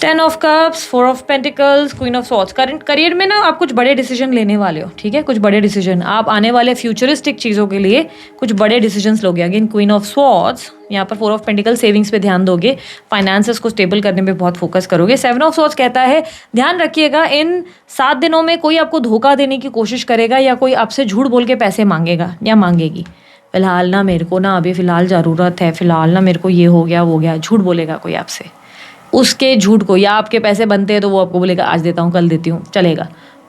10 of cups, 4 of pentacles, queen of swords. Current career में ना आप कुछ बड़े डिसीजन लेने वाले हो, ठीक है, कुछ बड़े डिसीजन आप आने वाले फ्यूचरिस्टिक चीज़ों के लिए कुछ बड़े डिसीजंस लोगे। अगेन क्वीन ऑफ स्वॉर्ड्स, यहाँ पर 4 ऑफ पेंटिकल्स, सेविंग्स पे ध्यान दोगे, फाइनेंसेस को स्टेबल करने पे बहुत फोकस करोगे। 7 ऑफ स्वॉर्ड्स कहता है ध्यान रखिएगा इन 7 दिनों में कोई आपको धोखा देने की कोशिश करेगा या कोई आपसे झूठ बोल के पैसे मांगेगा या मांगेगी। फिलहाल ना मेरे को ना अभी फ़िलहाल ज़रूरत है, फ़िलहाल ना मेरे को ये हो गया वो हो गया, झूठ बोलेगा कोई आपसे। उसके झूठ को, या आपके पैसे बनते हैं तो वो आपको बोलेगा आज देता हूँ कल देती हूँ, चलेगा,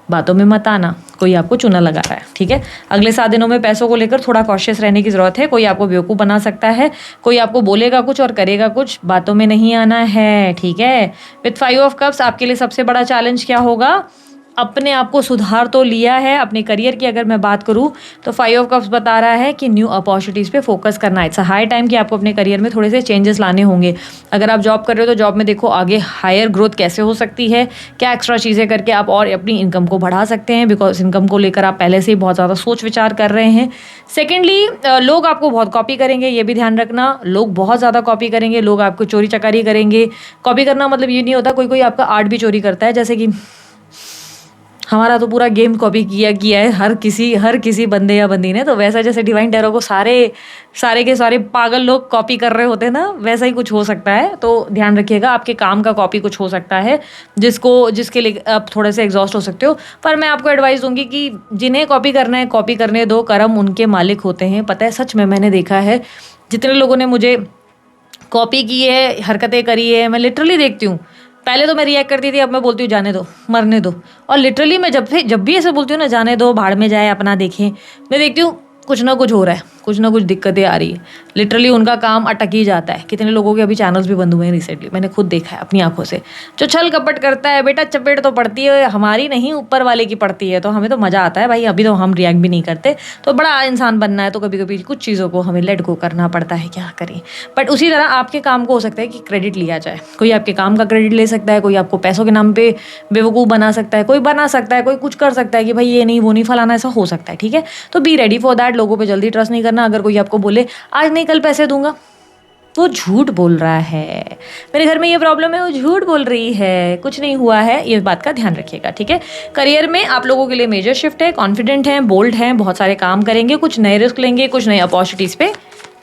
बातों में मत आना, कोई आपको चूना लगा रहा है, ठीक है। अगले 7 दिनों में पैसों को लेकर थोड़ा कॉशियस रहने की ज़रूरत है। कोई आपको बेवकूफ़ बना सकता है, कोई आपको बोलेगा कुछ और करेगा कुछ, बातों में नहीं आना है, ठीक है। विथ 5 ऑफ कप्स आपके लिए सबसे बड़ा चैलेंज क्या होगा, अपने आप को सुधार तो लिया है। अपने करियर की अगर मैं बात करूँ तो 5 ऑफ कप्स बता रहा है कि न्यू अपॉर्चुनिटीज़ पे फोकस करना है। इट्स अ हाई टाइम कि आपको अपने करियर में थोड़े से चेंजेस लाने होंगे। अगर आप जॉब कर रहे हो तो जॉब में देखो आगे हायर ग्रोथ कैसे हो सकती है, क्या एक्स्ट्रा चीज़ें करके आप और अपनी इनकम को बढ़ा सकते हैं, बिकॉज इनकम को लेकर आप पहले से ही बहुत ज़्यादा सोच विचार कर रहे हैं। सेकेंडली लोग आपको बहुत कॉपी करेंगे, ये भी ध्यान रखना, लोग बहुत ज़्यादा कॉपी करेंगे, लोग आपको चोरी चकारी करेंगे। कॉपी करना मतलब ये नहीं होता कोई कोई आपका आर्ट भी चोरी करता है, जैसे कि हमारा तो पूरा गेम कॉपी किया है हर किसी बंदे या बंदी ने, तो वैसा जैसे डिवाइन टैरो को सारे के सारे पागल लोग कॉपी कर रहे होते हैं ना, वैसा ही कुछ हो सकता है। तो ध्यान रखिएगा आपके काम का कॉपी कुछ हो सकता है जिसके लिए आप थोड़े से एग्जॉस्ट हो सकते हो। पर मैं आपको एडवाइस दूंगी कि जिन्हें कॉपी करना है कॉपी करने दो, कर्म उनके मालिक होते हैं। पता है सच में मैंने देखा है जितने लोगों ने मुझे कॉपी की है, हरकतें करी है, मैं लिटरली देखती हूँ। पहले तो मैं रिएक्ट करती थी, अब मैं बोलती हूँ जाने दो, मरने दो। और लिटरली मैं जब भी ऐसे बोलती हूँ ना जाने दो, भाड़ में जाए, अपना देखें, मैं देखती हूँ कुछ ना कुछ हो रहा है, कुछ ना कुछ दिक्कतें आ रही है। लिटरली उनका काम अटक ही जाता है। कितने लोगों के अभी चैनल्स भी बंद हुए हैं रिसेंटली, मैंने खुद देखा है अपनी आंखों से। जो छल कपट करता है बेटा, चपेट तो पड़ती है हमारी नहीं, ऊपर वाले की पड़ती है। तो हमें तो मज़ा आता है भाई, अभी तो हम रिएक्ट भी नहीं करते। तो बड़ा इंसान बनना है तो कभी कभी कुछ चीज़ों को हमें लेट गो करना पड़ता है, क्या करें। बट उसी तरह आपके काम को हो सकता है कि क्रेडिट लिया जाए, कोई आपके काम का क्रेडिट ले सकता है, कोई आपको पैसों के नाम पे बेवकूफ़ बना सकता है, कोई बना सकता है, कोई कुछ कर सकता है कि भाई ये नहीं वो नहीं फलाना, ऐसा हो सकता है, ठीक है। तो बी रेडी फॉर दैट। लोगों पर जल्दी ट्रस्ट नहीं करना। अगर कोई आपको बोले आज नहीं कल पैसे दूंगा, वो झूठ बोल रहा है, मेरे घर में ये प्रॉब्लम है, वो झूठ बोल रही है, कुछ नहीं हुआ है, ये बात का ध्यान रखिएगा, ठीक है। करियर में आप लोगों के लिए मेजर शिफ्ट है, कॉन्फिडेंट हैं, बोल्ड हैं, बहुत सारे काम करेंगे, कुछ नए रिस्क लेंगे, कुछ नई अपॉर्चुनिटीज़ पे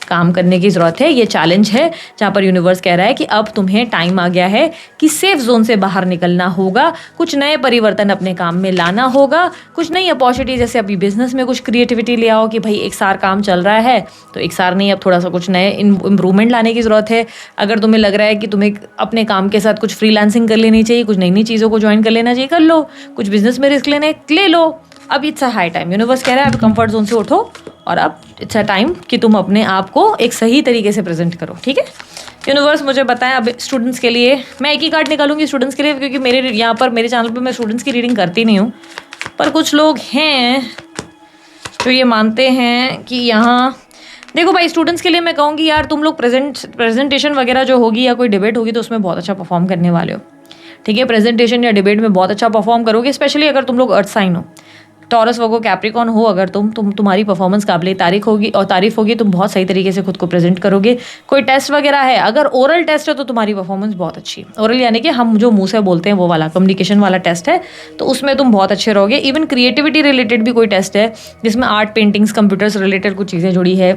काम करने की ज़रूरत है। ये चैलेंज है जहाँ पर यूनिवर्स कह रहा है कि अब तुम्हें टाइम आ गया है कि सेफ जोन से बाहर निकलना होगा, कुछ नए परिवर्तन अपने काम में लाना होगा, कुछ नई अपॉर्चुनिटी, जैसे अभी बिजनेस में कुछ क्रिएटिविटी ले आओ कि भाई एक सार काम चल रहा है तो एक सार नहीं, अब थोड़ा सा कुछ नए इम्प्रूवमेंट लाने की ज़रूरत है। अगर तुम्हें लग रहा है कि तुम्हें अपने काम के साथ कुछ फ्रीलांसिंग कर लेनी चाहिए, कुछ नई नई चीज़ों को ज्वाइन कर लेना चाहिए, कर लो, कुछ बिजनेस में रिस्क लेने ले लो। अब it's a high time, universe कह रहा है अब कंफर्ट जोन से उठो और अब इट्स अ टाइम कि तुम अपने आप को एक सही तरीके से प्रेजेंट करो, ठीक है। यूनिवर्स मुझे बताएं अब स्टूडेंट्स के लिए, मैं एक ही कार्ड निकालूंगी स्टूडेंट्स के लिए, क्योंकि मेरे यहाँ पर मेरे चैनल पे मैं स्टूडेंट्स की रीडिंग करती नहीं हूँ, पर कुछ लोग हैं जो ये मानते हैं कि यहाँ देखो भाई, स्टूडेंट्स के लिए मैं कहूँगी यार तुम लोग प्रेजेंटेशन वगैरह जो होगी या कोई डिबेट होगी तो उसमें बहुत अच्छा परफॉर्म करने वाले हो, ठीक है। प्रेजेंटेशन या डिबेट में बहुत अच्छा परफॉर्म करोगे, स्पेशली अगर तुम लोग अर्थ साइन हो, टॉरस वर्गो कैप्रिकॉन हो, अगर तुम्हारी परफॉर्मेंस काबिल तारीफ होगी, तुम बहुत सही तरीके से खुद को प्रेजेंट करोगे। कोई टेस्ट वगैरह है, अगर ओरल टेस्ट है तो तुम्हारी परफॉर्मेंस बहुत अच्छी है। ओरल यानी कि हम जो मुंह से बोलते हैं वो वाला कम्युनिकेशन वाला टेस्ट है, तो उसमें तुम बहुत अच्छे रहोगे। इवन क्रिएटिविटी रिलेटेड भी कोई टेस्ट है जिसमें आर्ट, पेंटिंग्स, कंप्यूटर्स रिलेटेड कुछ चीज़ें जुड़ी है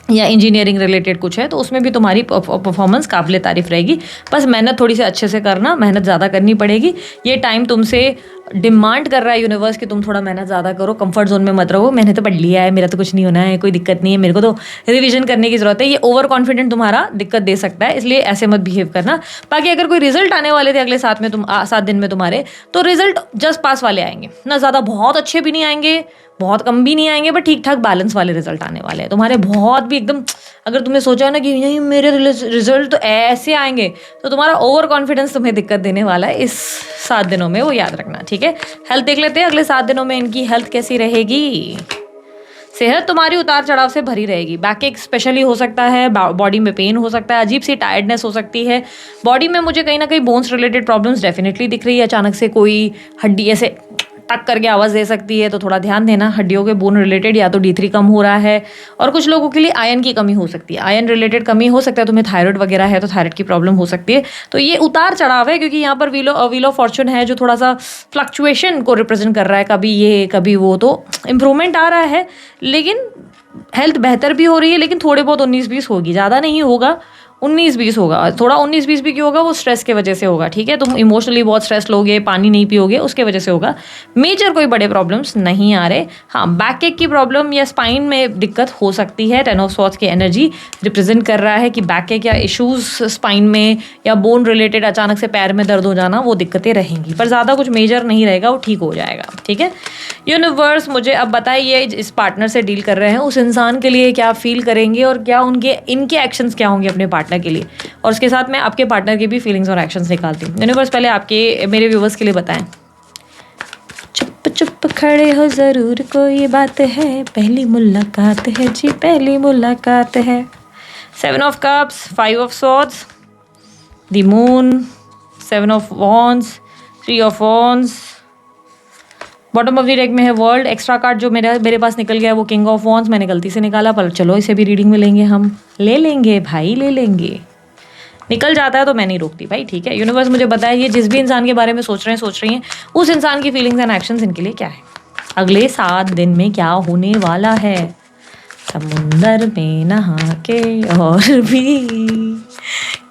या इंजीनियरिंग रिलेटेड कुछ है, तो उसमें भी तुम्हारी परफॉर्मेंस काबिल तारीफ रहेगी। बस मेहनत थोड़ी सी अच्छे से करना, मेहनत ज़्यादा करनी पड़ेगी। ये टाइम तुमसे डिमांड कर रहा है यूनिवर्स कि तुम थोड़ा मेहनत ज़्यादा करो, कंफर्ट जोन में मत रहो। मैंने तो पढ़ लिया है, मेरा तो कुछ नहीं होना है, कोई दिक्कत नहीं है, मेरे को तो रिवीजन करने की ज़रूरत है। ये ओवर कॉन्फिडेंट तुम्हारा दिक्कत दे सकता है, इसलिए ऐसे मत बिहेव करना। बाकी अगर कोई रिजल्ट आने वाले थे अगले 7 दिन में तुम्हारे, तो रिजल्ट जस्ट पास वाले आएंगे, ना ज़्यादा बहुत अच्छे भी नहीं आएंगे, बहुत कम भी नहीं आएंगे, बट ठीक ठाक बैलेंस वाले रिजल्ट आने वाले हैं तुम्हारे। बहुत भी एकदम अगर तुमने सोचा ना कि नहीं मेरे रिजल्ट तो ऐसे आएंगे, तो तुम्हारा ओवर कॉन्फिडेंस तुम्हें दिक्कत देने वाला है इस 7 दिनों में, वो याद रखना, ठीक है। हेल्थ देख लेते हैं अगले 7 दिनों में इनकी हेल्थ कैसी रहेगी। सेहत तुम्हारी उतार चढ़ाव से भरी रहेगी, बैक एक स्पेशली हो सकता है, बॉडी में पेन हो सकता है, अजीब सी टायर्डनेस हो सकती है बॉडी में। मुझे कहीं ना कहीं बोन्स रिलेटेड प्रॉब्लम्स डेफिनेटली दिख रही है। अचानक से कोई हड्डी ऐसे टक करके आवाज़ दे सकती है, तो थोड़ा ध्यान देना। हड्डियों के बोन रिलेटेड या तो D3 कम हो रहा है, और कुछ लोगों के लिए आयरन की कमी हो सकती है, आयरन रिलेटेड कमी हो सकता है। तुम्हें थायराइड वगैरह है तो थायराइड की प्रॉब्लम हो सकती है। तो ये उतार चढ़ाव है, क्योंकि यहाँ पर व्हील ऑफ फॉर्चून है जो थोड़ा सा फ्लक्चुएशन को रिप्रेजेंट कर रहा है, कभी ये कभी वो। तो इम्प्रूवमेंट आ रहा है, लेकिन हेल्थ बेहतर भी हो रही है, लेकिन थोड़े बहुत 19-20 होगी, ज़्यादा नहीं होगा, 19-20 होगा। थोड़ा 19-20 भी क्यों होगा, वो स्ट्रेस के वजह से होगा, ठीक है। तुम इमोशनली बहुत स्ट्रेस लोगे, पानी नहीं पियोगे, उसके वजह से होगा। मेजर कोई बड़े प्रॉब्लम्स नहीं आ रहे। हाँ, बैक एक की प्रॉब्लम या स्पाइन में दिक्कत हो सकती है। 10 ऑफ स्वॉर्ड्स की एनर्जी रिप्रेजेंट कर रहा है कि बैक एक या इशूज़ स्पाइन में या बोन रिलेटेड, अचानक से पैर में दर्द हो जाना, वो दिक्कतें रहेंगी, पर ज़्यादा कुछ मेजर नहीं रहेगा, वो ठीक हो जाएगा, ठीक है। यूनिवर्स मुझे अब बताइए, इस पार्टनर से डील कर रहे हैं उस इंसान के लिए क्या फील करेंगे, और क्या इनके एक्शंस क्या होंगे अपने पार्टनर के लिए, और उसके साथ मैं आपके पार्टनर की भी फीलिंग्स और एक्शंस निकालती हूँ। यूनिवर्स पहले आपके मेरे व्यूवर्स के लिए बताएं। चुप चुप खड़े हो, ज़रूर कोई बात है, पहली मुलाकात है जी, पहली मुलाकात है। 7 of cups, 5 of swords, the moon, 7 of wands, 3 of wands. Bottom of the deck में है वर्ल्ड। एक्स्ट्रा कार्ड जो मेरे पास निकल गया वो किंग ऑफ वॉन्ड्स, मैंने गलती से निकाला, पर चलो इसे भी रीडिंग में लेंगे, हम ले लेंगे भाई, ले लेंगे। निकल जाता है तो मैं नहीं रोकती भाई, ठीक है। यूनिवर्स मुझे बताया ये जिस भी इंसान के बारे में सोच रही हैं उस इंसान की फीलिंग्स एंड एक्शंस इनके लिए क्या है, अगले 7 दिन में क्या होने वाला है। समुंदर में नहा के और भी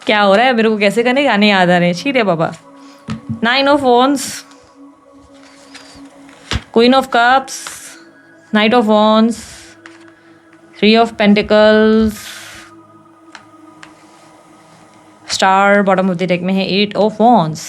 क्या हो रहा है, मेरे को कैसे करने गाने याद आ रहे हैं, छी रे बाबा। 9 of wands, Queen of Cups, Knight of Wands, 3 of Pentacles, Star, bottom of the deck में है 8 of Wands।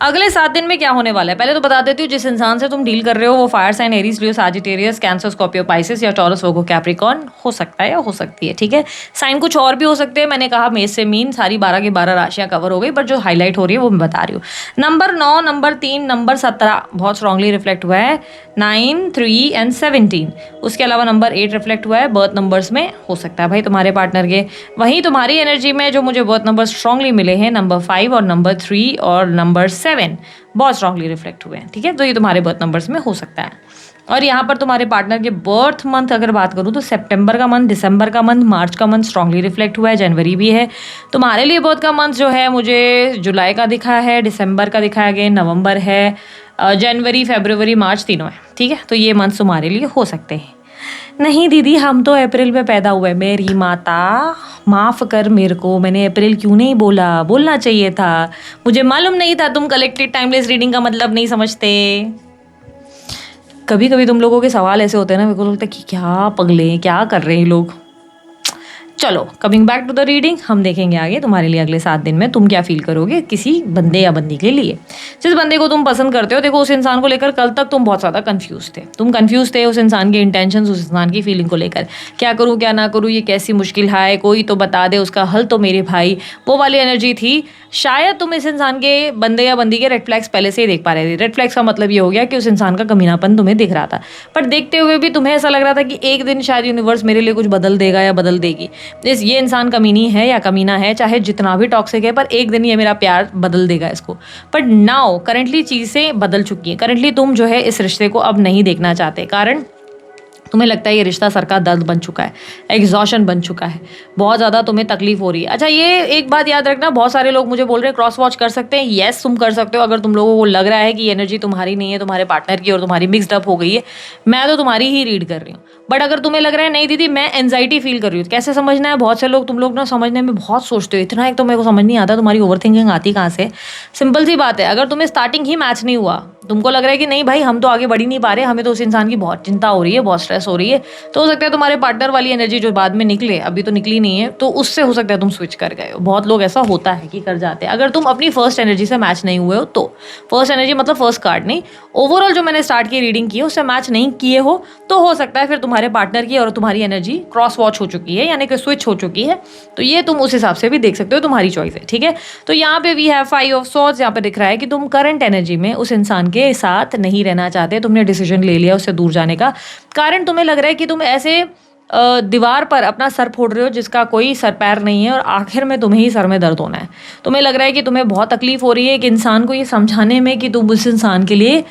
अगले 7 दिन में क्या होने वाला है पहले तो बता देती हूँ। जिस इंसान से तुम डील कर रहे हो वो फायर साइन, एरीज, लियो, सैजिटेरियस, कैंसर, स्कॉर्पियो, पाइसेस या टॉरस, वर्गो, कैप्रिकॉर्न हो सकता है या हो सकती है, ठीक है। साइन कुछ और भी हो सकते हैं, मैंने कहा मेष से मीन, सारी 12 की 12 राशियां कवर हो गई, पर जो हाईलाइट हो रही है वो मैं बता रही हूँ। नंबर 9, नंबर 3, नंबर 17 बहुत स्ट्रांगली रिफ्लेक्ट हुआ है, 9, 3 एंड 17। उसके अलावा नंबर 8 रिफ्लेक्ट हुआ है, बर्थ नंबर्स में हो सकता है भाई तुम्हारे पार्टनर के। वहीं तुम्हारी एनर्जी में जो मुझे बर्थ नंबर स्ट्रांगली मिले हैं, नंबर 5 और नंबर 3 और नंबर 7 बहुत स्ट्रांगली रिफ्लेक्ट हुए हैं, ठीक है। तो ये तुम्हारे बर्थ नंबर्स में हो सकता है। और यहाँ पर तुम्हारे पार्टनर के बर्थ मंथ अगर बात करूँ तो सितंबर का मंथ, दिसंबर का मंथ, मार्च का मंथ स्ट्रांगली रिफ्लेक्ट हुआ है, जनवरी भी है। तुम्हारे लिए बर्थ का मंथ जो है मुझे जुलाई का दिखा है, दिसंबर का दिखाया गया, नवंबर है, जनवरी, फरवरी, मार्च तीनों है। ठीक है, तो ये मंथ तुम्हारे लिए हो सकते हैं। नहीं दीदी हम तो अप्रैल में पैदा हुए। मेरी माता माफ़ कर मेरे को, मैंने अप्रैल क्यों नहीं बोला, बोलना चाहिए था, मुझे मालूम नहीं था तुम कलेक्टेड टाइमलेस रीडिंग का मतलब नहीं समझते। कभी कभी तुम लोगों के सवाल ऐसे होते हैं ना, मेरे को लगता है कि क्या पगले हैं, क्या कर रहे हैं लोग। चलो coming back to the reading, हम देखेंगे आगे तुम्हारे लिए अगले 7 दिन में तुम क्या फील करोगे किसी बंदे या बंदी के लिए। जिस बंदे को तुम पसंद करते हो, देखो उस इंसान को लेकर कल तक तुम बहुत ज़्यादा कंफ्यूज थे। तुम कंफ्यूज थे उस इंसान के इंटेंशंस, उस इंसान की फीलिंग को लेकर, क्या करूँ क्या ना करूँ, ये कैसी मुश्किल है, कोई तो बता दे उसका हल तो मेरे भाई, वो वाली एनर्जी थी। शायद तुम इस इंसान के बंदे या बंदी के रेड फ्लैग्स पहले से ही देख पा रहे थे। रेड फ्लैग्स का मतलब ये हो गया कि उस इंसान का कमीनापन तुम्हें दिख रहा था, पर देखते हुए भी तुम्हें ऐसा लग रहा था कि एक दिन शायद यूनिवर्स मेरे लिए कुछ बदल देगा या बदल देगी। ये इंसान कमीनी है या कमीना है, चाहे जितना भी टॉक्सिक है, पर एक दिन ये मेरा प्यार बदल देगा इसको। बट नाउ करंटली चीज़ें बदल चुकी हैं। करंटली तुम जो है इस रिश्ते को अब नहीं देखना चाहते, कारण तुम्हें लगता है ये रिश्ता सर का दर्द बन चुका है, एग्जॉशन बन चुका है, बहुत ज़्यादा तुम्हें तकलीफ हो रही है। अच्छा ये एक बात याद रखना, बहुत सारे लोग मुझे बोल रहे हैं क्रॉस वॉच कर सकते हैं। येस तुम कर सकते हो, अगर तुम लोगों को लग रहा है कि ये एनर्जी तुम्हारी नहीं है, तुम्हारे पार्टनर की और तुम्हारी मिक्सड अप हो गई है। मैं तो तुम्हारी ही रीड कर रही हूँ, बट अगर तुम्हें लग रहा है नहीं दीदी मैं एंजाइटी फील कर रही हूँ, कैसे समझना है। बहुत से लोग, तुम लोग ना समझने में बहुत सोचते हो, इतना एक तो मेरे को समझ नहीं आता तुम्हारी ओवर थिंकिंग आती कहाँ से। सिंपल सी बात है, अगर तुम्हें स्टार्टिंग ही मैच नहीं हुआ, तुमको लग रहा है कि नहीं भाई हम तो आगे बढ़ ही नहीं पा रहे, हमें तो उस इंसान की बहुत चिंता हो रही है, बहुत स्ट्रेस हो रही है, तो हो सकता है तुम्हारे पार्टनर वाली एनर्जी जो बाद में निकले, अभी तो निकली नहीं है, तो उससे हो सकता है तुम स्विच कर गए हो। बहुत लोग ऐसा होता है कि कर जाते हैं अगर तुम अपनी फर्स्ट एनर्जी से मैच नहीं हुए हो तो। फर्स्ट एनर्जी मतलब फर्स्ट कार्ड नहीं, ओवरऑल जो मैंने स्टार्ट की रीडिंग की है उससे मैच नहीं किए हो तो हो सकता है फिर तुम्हारे पार्टनर की और तुम्हारी एनर्जी क्रॉस वॉच हो चुकी है, यानी कि स्विच हो चुकी है। तो ये तुम उस हिसाब से भी देख सकते हो, तुम्हारी चॉइस है। ठीक है, तो यहाँ पे वी हैव 5 ऑफ सॉर्ड्स। यहाँ पे दिख रहा है कि तुम करंट एनर्जी में उस इंसान के साथ नहीं रहना चाहते, तुमने डिसीजन ले लिया उससे दूर जाने का। कारण तुम्हें लग रहा है कि तुम ऐसे दीवार पर अपना सर फोड़ रहे हो जिसका कोई सर पैर नहीं है, और आखिर में तुम्हें ही सर में दर्द होना है। तुम्हें लग रहा है कि तुम्हें बहुत तकलीफ हो रही है एक इंसान को ये समझाने में कि तुम उस इंसान के लिए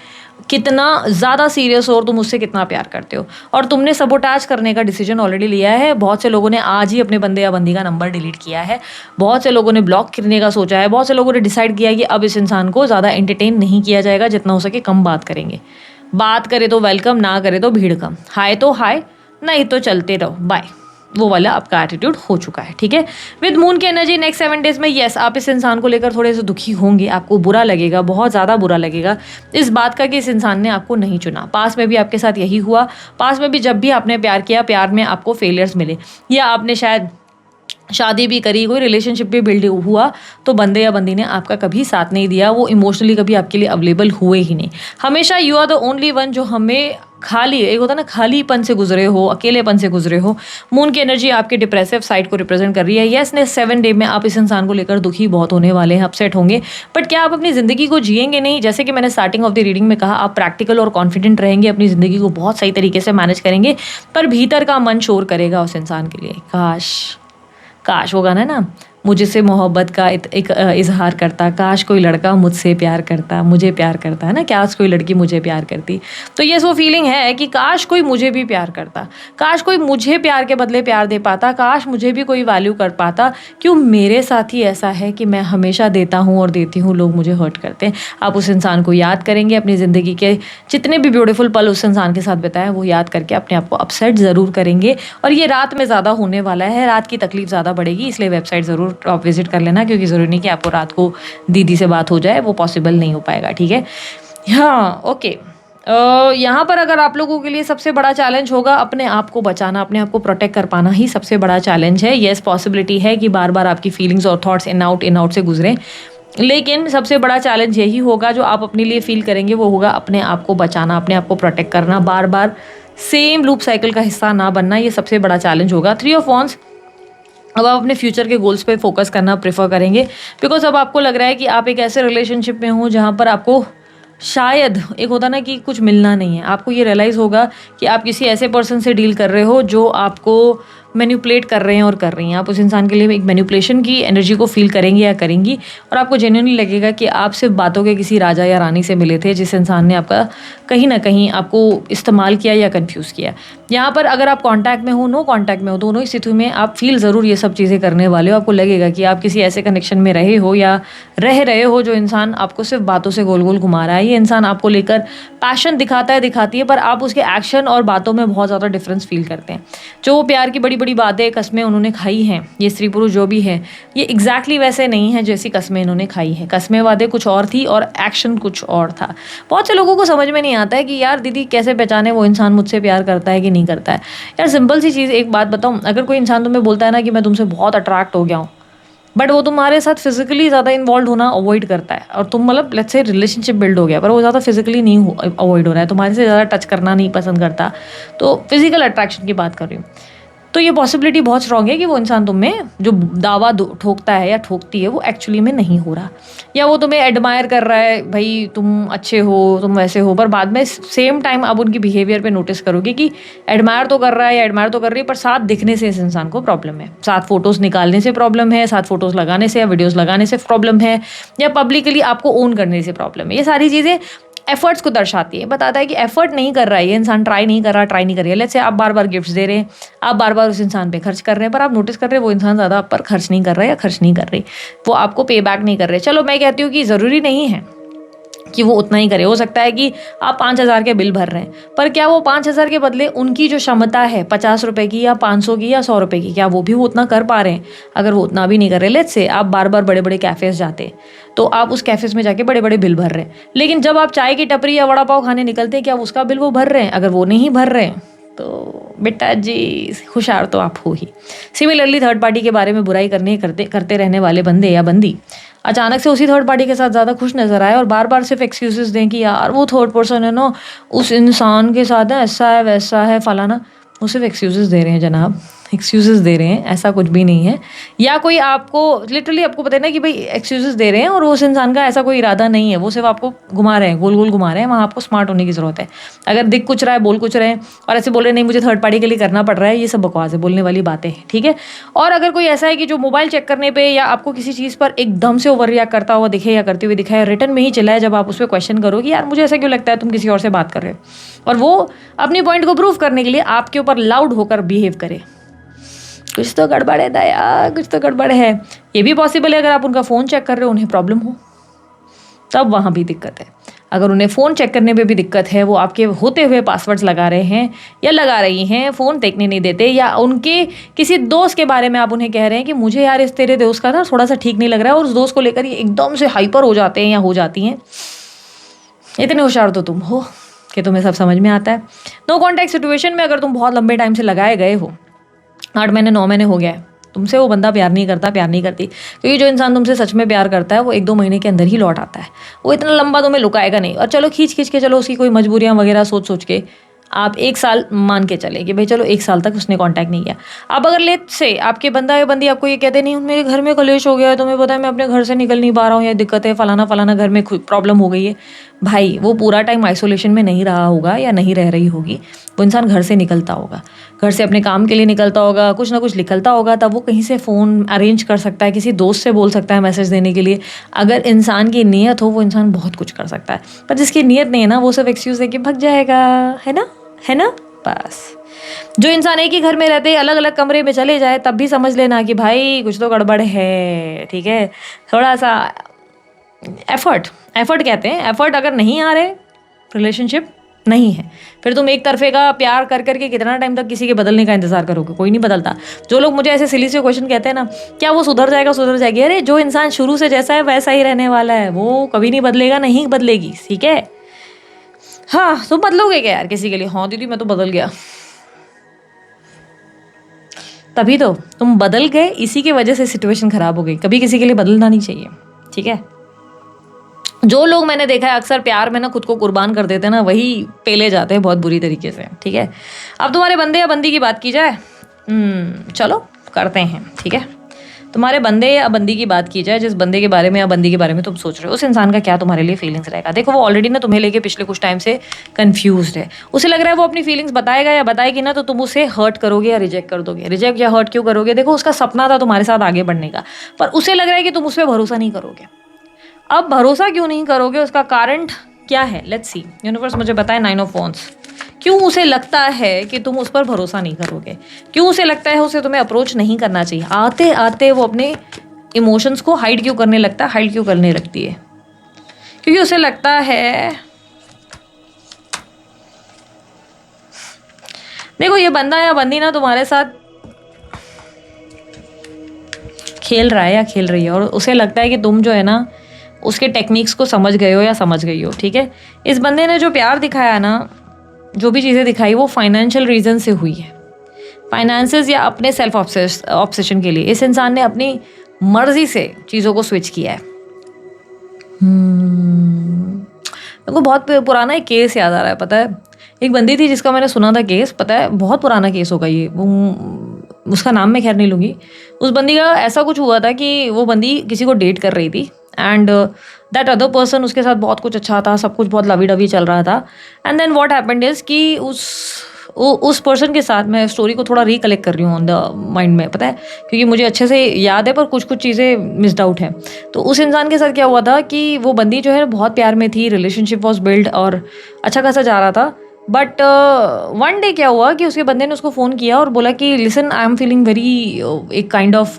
कितना ज़्यादा सीरियस हो और तुम उससे कितना प्यार करते हो, और तुमने सबोटाज करने का डिसीजन ऑलरेडी लिया है। बहुत से लोगों ने आज ही अपने बंदे या बंदी का नंबर डिलीट किया है, बहुत से लोगों ने ब्लॉक करने का सोचा है, बहुत से लोगों ने डिसाइड किया है कि अब इस इंसान को ज़्यादा एंटरटेन नहीं किया जाएगा, जितना हो सके कम बात करेंगे। बात करे तो वेलकम, ना करे तो भीड़ कम, हाय तो हाय, नहीं तो चलते रहो बाय, वो वाला आपका एटीट्यूड हो चुका है। ठीक है, विद मून की एनर्जी नेक्स्ट 7 डेज में यस आप इस इंसान को लेकर थोड़े से दुखी होंगे, आपको बुरा लगेगा, बहुत ज़्यादा बुरा लगेगा इस बात का कि इस इंसान ने आपको नहीं चुना। पास में भी आपके साथ यही हुआ, पास में भी जब भी आपने प्यार किया, प्यार में आपको फेलियर्स मिले, या आपने शायद शादी भी करी, कोई रिलेशनशिप भी बिल्ड हुआ, तो बंदे या बंदी ने आपका कभी साथ नहीं दिया, वो इमोशनली कभी आपके लिए अवेलेबल हुए ही नहीं। हमेशा you are the only one जो हमें खाली, एक होता है ना खालीपन से गुजरे हो, अकेलेपन से गुजरे हो। मून की एनर्जी आपके डिप्रेसिव साइड को रिप्रेजेंट कर रही है। यस ने 7 डे में आप इस इंसान को लेकर दुखी बहुत होने वाले हैं, अपसेट होंगे, बट क्या आप अपनी ज़िंदगी को जिएंगे नहीं। जैसे कि मैंने स्टार्टिंग ऑफ द रीडिंग में कहा, आप प्रैक्टिकल और कॉन्फिडेंट रहेंगे, अपनी ज़िंदगी को बहुत सही तरीके से मैनेज करेंगे, पर भीतर का मन शोर करेगा उस इंसान के लिए। काश वो गाना है ना, मुझसे मोहब्बत का एक इजहार करता, काश कोई लड़का मुझसे प्यार करता, मुझे प्यार करता है ना, काश कोई लड़की मुझे प्यार करती। तो ये वो फीलिंग है कि काश कोई मुझे भी प्यार करता, काश कोई मुझे प्यार के बदले प्यार दे पाता, काश मुझे भी कोई वैल्यू कर पाता। क्यों मेरे साथ ही ऐसा है कि मैं हमेशा देता हूँ और देती हूँ, लोग मुझे हर्ट करते हैं। आप उस इंसान को याद करेंगे, अपनी ज़िंदगी के जितने भी ब्यूटीफुल पल उस इंसान के साथ बिताए वो याद करके अपने आप को अपसेट ज़रूर करेंगे। और ये रात में ज़्यादा होने वाला है, रात की तकलीफ ज़्यादा बढ़ेगी, इसलिए वेबसाइट ज़रूर आप विजिट कर लेना, क्योंकि ज़रूरी नहीं कि आपको रात को दीदी से बात हो जाए, वो पॉसिबल नहीं हो पाएगा। ठीक है, हाँ ओके। यहाँ पर अगर आप लोगों के लिए सबसे बड़ा चैलेंज होगा अपने आप को बचाना, अपने आप को प्रोटेक्ट कर पाना ही सबसे बड़ा चैलेंज है। येस पॉसिबिलिटी है कि बार बार आपकी फीलिंग्स और थॉट्स इन आउट से गुजरें, लेकिन सबसे बड़ा चैलेंज यही होगा जो आप अपने लिए फील करेंगे, वो होगा अपने आप को बचाना, अपने आप को प्रोटेक्ट करना, बार बार सेम लूप साइकिल का हिस्सा ना बनना, ये सबसे बड़ा चैलेंज होगा। 3 ऑफ वॉन्ड्स, अब आप अपने फ्यूचर के गोल्स पे फोकस करना प्रेफर करेंगे, बिकॉज अब आपको लग रहा है कि आप एक ऐसे रिलेशनशिप में हो जहाँ पर आपको शायद एक होता ना कि कुछ मिलना नहीं है, आपको ये रियलाइज़ होगा कि आप किसी ऐसे पर्सन से डील कर रहे हो जो आपको मैनिपुलेट कर रहे हैं और कर रही हैं। आप उस इंसान के लिए एक मैनिपुलेशन की एनर्जी को फील करेंगे या करेंगी, और आपको जेन्युइनली लगेगा कि आप सिर्फ बातों के किसी राजा या रानी से मिले थे, जिस इंसान ने आपका कहीं ना कहीं आपको इस्तेमाल किया या कंफ्यूज किया। यहाँ पर अगर आप कांटेक्ट में हो, नो कांटेक्ट में हो, दोनों ही स्थिति में आप फील ज़रूर ये सब चीज़ें करने वाले हो। आपको लगेगा कि आप किसी ऐसे कनेक्शन में रहे हो या रह रहे हो जो इंसान आपको सिर्फ बातों से गोल गोल घुमा रहा है। ये इंसान आपको लेकर पैशन दिखाता है, दिखाती है, पर आप उसके एक्शन और बातों में बहुत ज़्यादा डिफरेंस फील करते हैं। जो वो प्यार की बड़ी बड़ी बातें कस्में उन्होंने खाई हैं, ये स्त्री पुरुष जो भी है, ये एग्जैक्टली वैसे नहीं है जैसी कस्में इन्होंने खाई हैं। कस्में वादे कुछ और थी और एक्शन कुछ और था। बहुत से लोगों को समझ में नहीं आता है कि यार दीदी कैसे पहचाने वो इंसान मुझसे प्यार करता है कि नहीं करता है। यार सिंपल सी चीज़ एक बात बताऊँ, अगर कोई इंसान तुम्हें बोलता है ना कि मैं तुमसे बहुत अट्रैक्ट हो गया हूँ, बट वो तुम्हारे साथ फिजिकली ज़्यादा इन्वॉल्व होना अवॉइड करता है, और तुम मतलब लेट्स से रिलेशनशिप बिल्ड हो गया, पर वो ज़्यादा फिजिकली नहीं अवॉइड हो रहा है, तुम्हारे से ज़्यादा टच करना नहीं पसंद करता, तो फिजिकल अट्रैक्शन की बात कर रही हूँ, तो ये पॉसिबिलिटी बहुत स्ट्रांग है कि वो इंसान तुम में जो दावा ठोकता है या ठोकती है वो एक्चुअली में नहीं हो रहा, या वो तुम्हें एडमायर कर रहा है, भाई तुम अच्छे हो, तुम वैसे हो, पर बाद में सेम टाइम आप उनकी बिहेवियर पे नोटिस करोगे कि एडमायर तो कर रहा है या एडमायर तो कर रही है, पर साथ दिखने से इस इंसान को प्रॉब्लम है, साथ फोटोज़ निकालने से प्रॉब्लम है, साथ फोटोज़ लगाने से या वीडियोज़ लगाने से प्रॉब्लम है, या पब्लिकली आपको ओन करने से प्रॉब्लम है। ये सारी चीज़ें एफर्ट्स को दर्शाती है, बताता है कि एफर्ट नहीं कर रहा है ये इंसान, ट्राई नहीं कर रहा, ट्राई नहीं कर रही है। लेट्स से आप बार बार गिफ्ट्स दे रहे हैं, आप बार बार उस इंसान पे खर्च कर रहे हैं, पर आप नोटिस कर रहे हैं वो इंसान ज़्यादा आप पर खर्च नहीं कर रहा है या खर्च नहीं कर रही, वो आपको पे बैक नहीं कर रहे। चलो मैं कहती हूँ कि ज़रूरी नहीं है कि वो उतना ही करे, हो सकता है कि आप 5,000 के बिल भर रहे हैं, पर क्या वो 5,000 के बदले उनकी जो क्षमता है 50 रुपए की या 500 की या 100 रुपए की, क्या वो भी वो उतना कर पा रहे हैं? अगर वो उतना भी नहीं कर रहे, लेट्स से आप बार बार बड़े बड़े कैफ़ेज़ जाते हैं, तो आप उस कैफ़ेज़ में जाके बड़े बड़े बिल भर रहे हैं, लेकिन जब आप चाय की टपरी या वड़ा पाव खाने निकलते हैं, क्या उसका बिल वो भर रहे हैं? अगर वो नहीं भर रहे हैं तो बेटा जी होशियार तो आप हो ही। सिमिलरली थर्ड पार्टी के बारे में बुराई करते रहने वाले बंदे या बंदी अचानक से उसी थर्ड पार्टी के साथ ज़्यादा खुश नज़र आए और बार बार सिर्फ एक्सक्यूजेस दें कि यार वो थर्ड पर्सन है ना, उस इंसान के साथ है, ऐसा है वैसा है फलाना, वो सिर्फ एक्सक्यूजेस दे रहे हैं जनाब, एक्सक्यूजेस दे रहे हैं, ऐसा कुछ भी नहीं है। या कोई आपको लिटरली आपको पता है ना कि भाई एक्सक्यूजेस दे रहे हैं और उस इंसान का ऐसा कोई इरादा नहीं है, वो सिर्फ आपको घुमा रहे हैं, गोल गोल घुमा रहे हैं। वहाँ आपको स्मार्ट होने की ज़रूरत है। अगर दिख कुछ रहा है, बोल कुछ रहे हैं और ऐसे बोल रहे नहीं मुझे थर्ड पार्टी के लिए करना पड़ रहा है, ये सब बकवास है, बोलने वाली बातें हैं, ठीक है। और अगर कोई ऐसा है कि जो मोबाइल चेक करने पर या आपको किसी चीज़ पर एकदम से ओवर रिएक्ट करता हुआ दिखे या करते हुए दिखाए, रिटर्न में ही चला है, जब आप उस पर क्वेश्चन करो कि यार मुझे ऐसा क्यों लगता है तुम किसी और से बात कर रहे हो, और वो अपनी पॉइंट को प्रूव करने के लिए आपके ऊपर लाउड होकर बिहेव करे, कुछ तो गड़बड़ है दया, कुछ तो गड़बड़ है। ये भी पॉसिबल है अगर आप उनका फ़ोन चेक कर रहे हो, उन्हें प्रॉब्लम हो, तब वहाँ भी दिक्कत है। अगर उन्हें फ़ोन चेक करने पे भी दिक्कत है, वो आपके होते हुए पासवर्ड्स लगा रहे हैं या लगा रही हैं, फ़ोन देखने नहीं देते, या उनके किसी दोस्त के बारे में आप उन्हें कह रहे हैं कि मुझे यार इस तेरे दोस्त का ना थोड़ा सा ठीक नहीं लग रहा है, और उस दोस्त को लेकर ये एकदम से हाइपर हो जाते हैं या हो जाती हैं, इतने होशियार तो तुम हो कि तुम्हें सब समझ में आता है। नो कॉन्टैक्ट सिचुएशन में अगर तुम बहुत लंबे टाइम से लगाए गए हो, 8 महीने 9 महीने हो गया है, तुमसे वो बंदा प्यार नहीं करता, प्यार नहीं करती, क्योंकि जो इंसान तुमसे सच में प्यार करता है वो 1-2 महीने के अंदर ही लौट आता है, वो इतना लंबा तुम्हें लुकाएगा नहीं। और चलो खींच खींच के चलो उसकी कोई मजबूरियाँ वगैरह सोच सोच के आप 1 साल मान के चले कि भाई चलो 1 साल तक उसने कांटेक्ट नहीं किया। अब अगर लेट से आपके बंदा या बंदी आपको ये कहते नहीं मेरे घर में कलेश हो गया है, तुम्हें पता है मैं अपने घर से निकल नहीं पा रहा हूँ, या दिक्कत है फलाना फलाना, घर में प्रॉब्लम हो गई है, भाई वो पूरा टाइम आइसोलेशन में नहीं रहा होगा या नहीं रह रही होगी, वो इंसान घर से निकलता होगा, घर से अपने काम के लिए निकलता होगा, कुछ ना कुछ निकलता होगा, तब वो कहीं से फ़ोन अरेंज कर सकता है, किसी दोस्त से बोल सकता है मैसेज देने के लिए। अगर इंसान की नीयत हो वो इंसान बहुत कुछ कर सकता है, पर जिसकी नीयत नहीं है ना वो सिर्फ एक्सक्यूज़ दे के भग जाएगा, है ना। बस जो इंसान एक ही घर में रहते अलग अलग कमरे में चले जाए तब भी समझ लेना कि भाई कुछ तो गड़बड़ है, ठीक है। थोड़ा सा एफर्ट कहते हैं, एफर्ट अगर नहीं आ रहे, रिलेशनशिप नहीं है, फिर तुम एक तरफे का प्यार कर करके कितना टाइम तक किसी के बदलने का इंतजार करोगे, कोई नहीं बदलता। जो लोग मुझे ऐसे सिली से क्वेश्चन कहते हैं ना, क्या वो सुधर जाएगा, सुधर जाएगी, अरे जो इंसान शुरू से जैसा है वैसा ही रहने वाला है, वो कभी नहीं बदलेगा, नहीं बदलेगी, ठीक है। हाँ तुम बदलोगे क्या यार किसी के लिए, हाँ दीदी मैं तो बदल गया, तभी तो तुम बदल गए, इसी की वजह से सिचुएशन खराब हो गई। कभी किसी के लिए बदलना नहीं चाहिए, ठीक है। जो लोग मैंने देखा है अक्सर प्यार में ना खुद को कुर्बान कर देते हैं ना, वही पेले जाते हैं बहुत बुरी तरीके से, ठीक है। अब तुम्हारे बंदे या बंदी की बात की जाए, चलो करते हैं, ठीक है। तुम्हारे बंदे या बंदी की बात की जाए, जिस बंदे के बारे में या बंदी के बारे में तुम सोच रहे हो, उस इंसान का क्या तुम्हारे लिए फीलिंग्स रहेगा। देखो वो ऑलरेडी ना तुम्हें लेके पिछले कुछ टाइम से कंफ्यूज्ड है। उसे लग रहा है वो अपनी फीलिंग्स बताएगा या बताएगी ना तो तुम उसे हर्ट करोगे या रिजेक्ट कर दोगे। रिजेक्ट या हर्ट क्यों करोगे? देखो उसका सपना था तुम्हारे साथ आगे बढ़ने का, पर उसे लग रहा है कि तुम उस पर भरोसा नहीं करोगे। अब भरोसा क्यों नहीं करोगे, उसका कारण क्या है? Let's see. यूनिवर्स मुझे बताए 9 ऑफ वॉन्ड्स। क्यों उसे लगता है कि तुम उस पर भरोसा नहीं करोगे? क्यों उसे लगता है उसे तुम्हें अप्रोच नहीं करना चाहिए? आते आते वो अपने इमोशंस को हाइड क्यों करने लगता है, हाइड क्यों करने लगती है? क्योंकि उसे लगता है, देखो ये बंदा या बंदी ना तुम्हारे साथ खेल रहा है या खेल रही है, और उसे लगता है कि तुम जो है ना उसके टेक्निक्स को समझ गए हो या समझ गई हो। ठीक है, इस बंदे ने जो प्यार दिखाया ना, जो भी चीज़ें दिखाई, वो फाइनेंशियल रीज़न से हुई है। फाइनेंसेस या अपने सेल्फ ऑब्सेशन के लिए इस इंसान ने अपनी मर्जी से चीज़ों को स्विच किया है। मेरे को बहुत पुराना एक केस याद आ रहा है, पता है। एक बंदी थी जिसका मैंने सुना था केस, पता है बहुत पुराना केस होगा ये, उसका नाम मैं खैर नहीं लूँगी। उस बंदी का ऐसा कुछ हुआ था कि वो बंदी किसी को डेट कर रही थी एंड दैट अदर पर्सन, उसके साथ बहुत कुछ अच्छा था, सब कुछ बहुत लवी डवी चल रहा था। And then what happened is कि उस पर्सन के साथ, मैं स्टोरी को थोड़ा रिकलेक्ट कर रही हूँ ऑन द माइंड में, पता है, क्योंकि मुझे अच्छे से याद है पर कुछ कुछ चीज़ें मिस्ड आउट हैं। तो उस इंसान के साथ क्या हुआ था कि वो बंदी जो है बहुत प्यार में थी, रिलेशनशिप वॉज बिल्ड और अच्छा खासा जा रहा था। बट वन डे क्या हुआ कि उसके बंदे ने उसको फ़ोन किया और बोला कि listen, I am feeling very एक काइंड ऑफ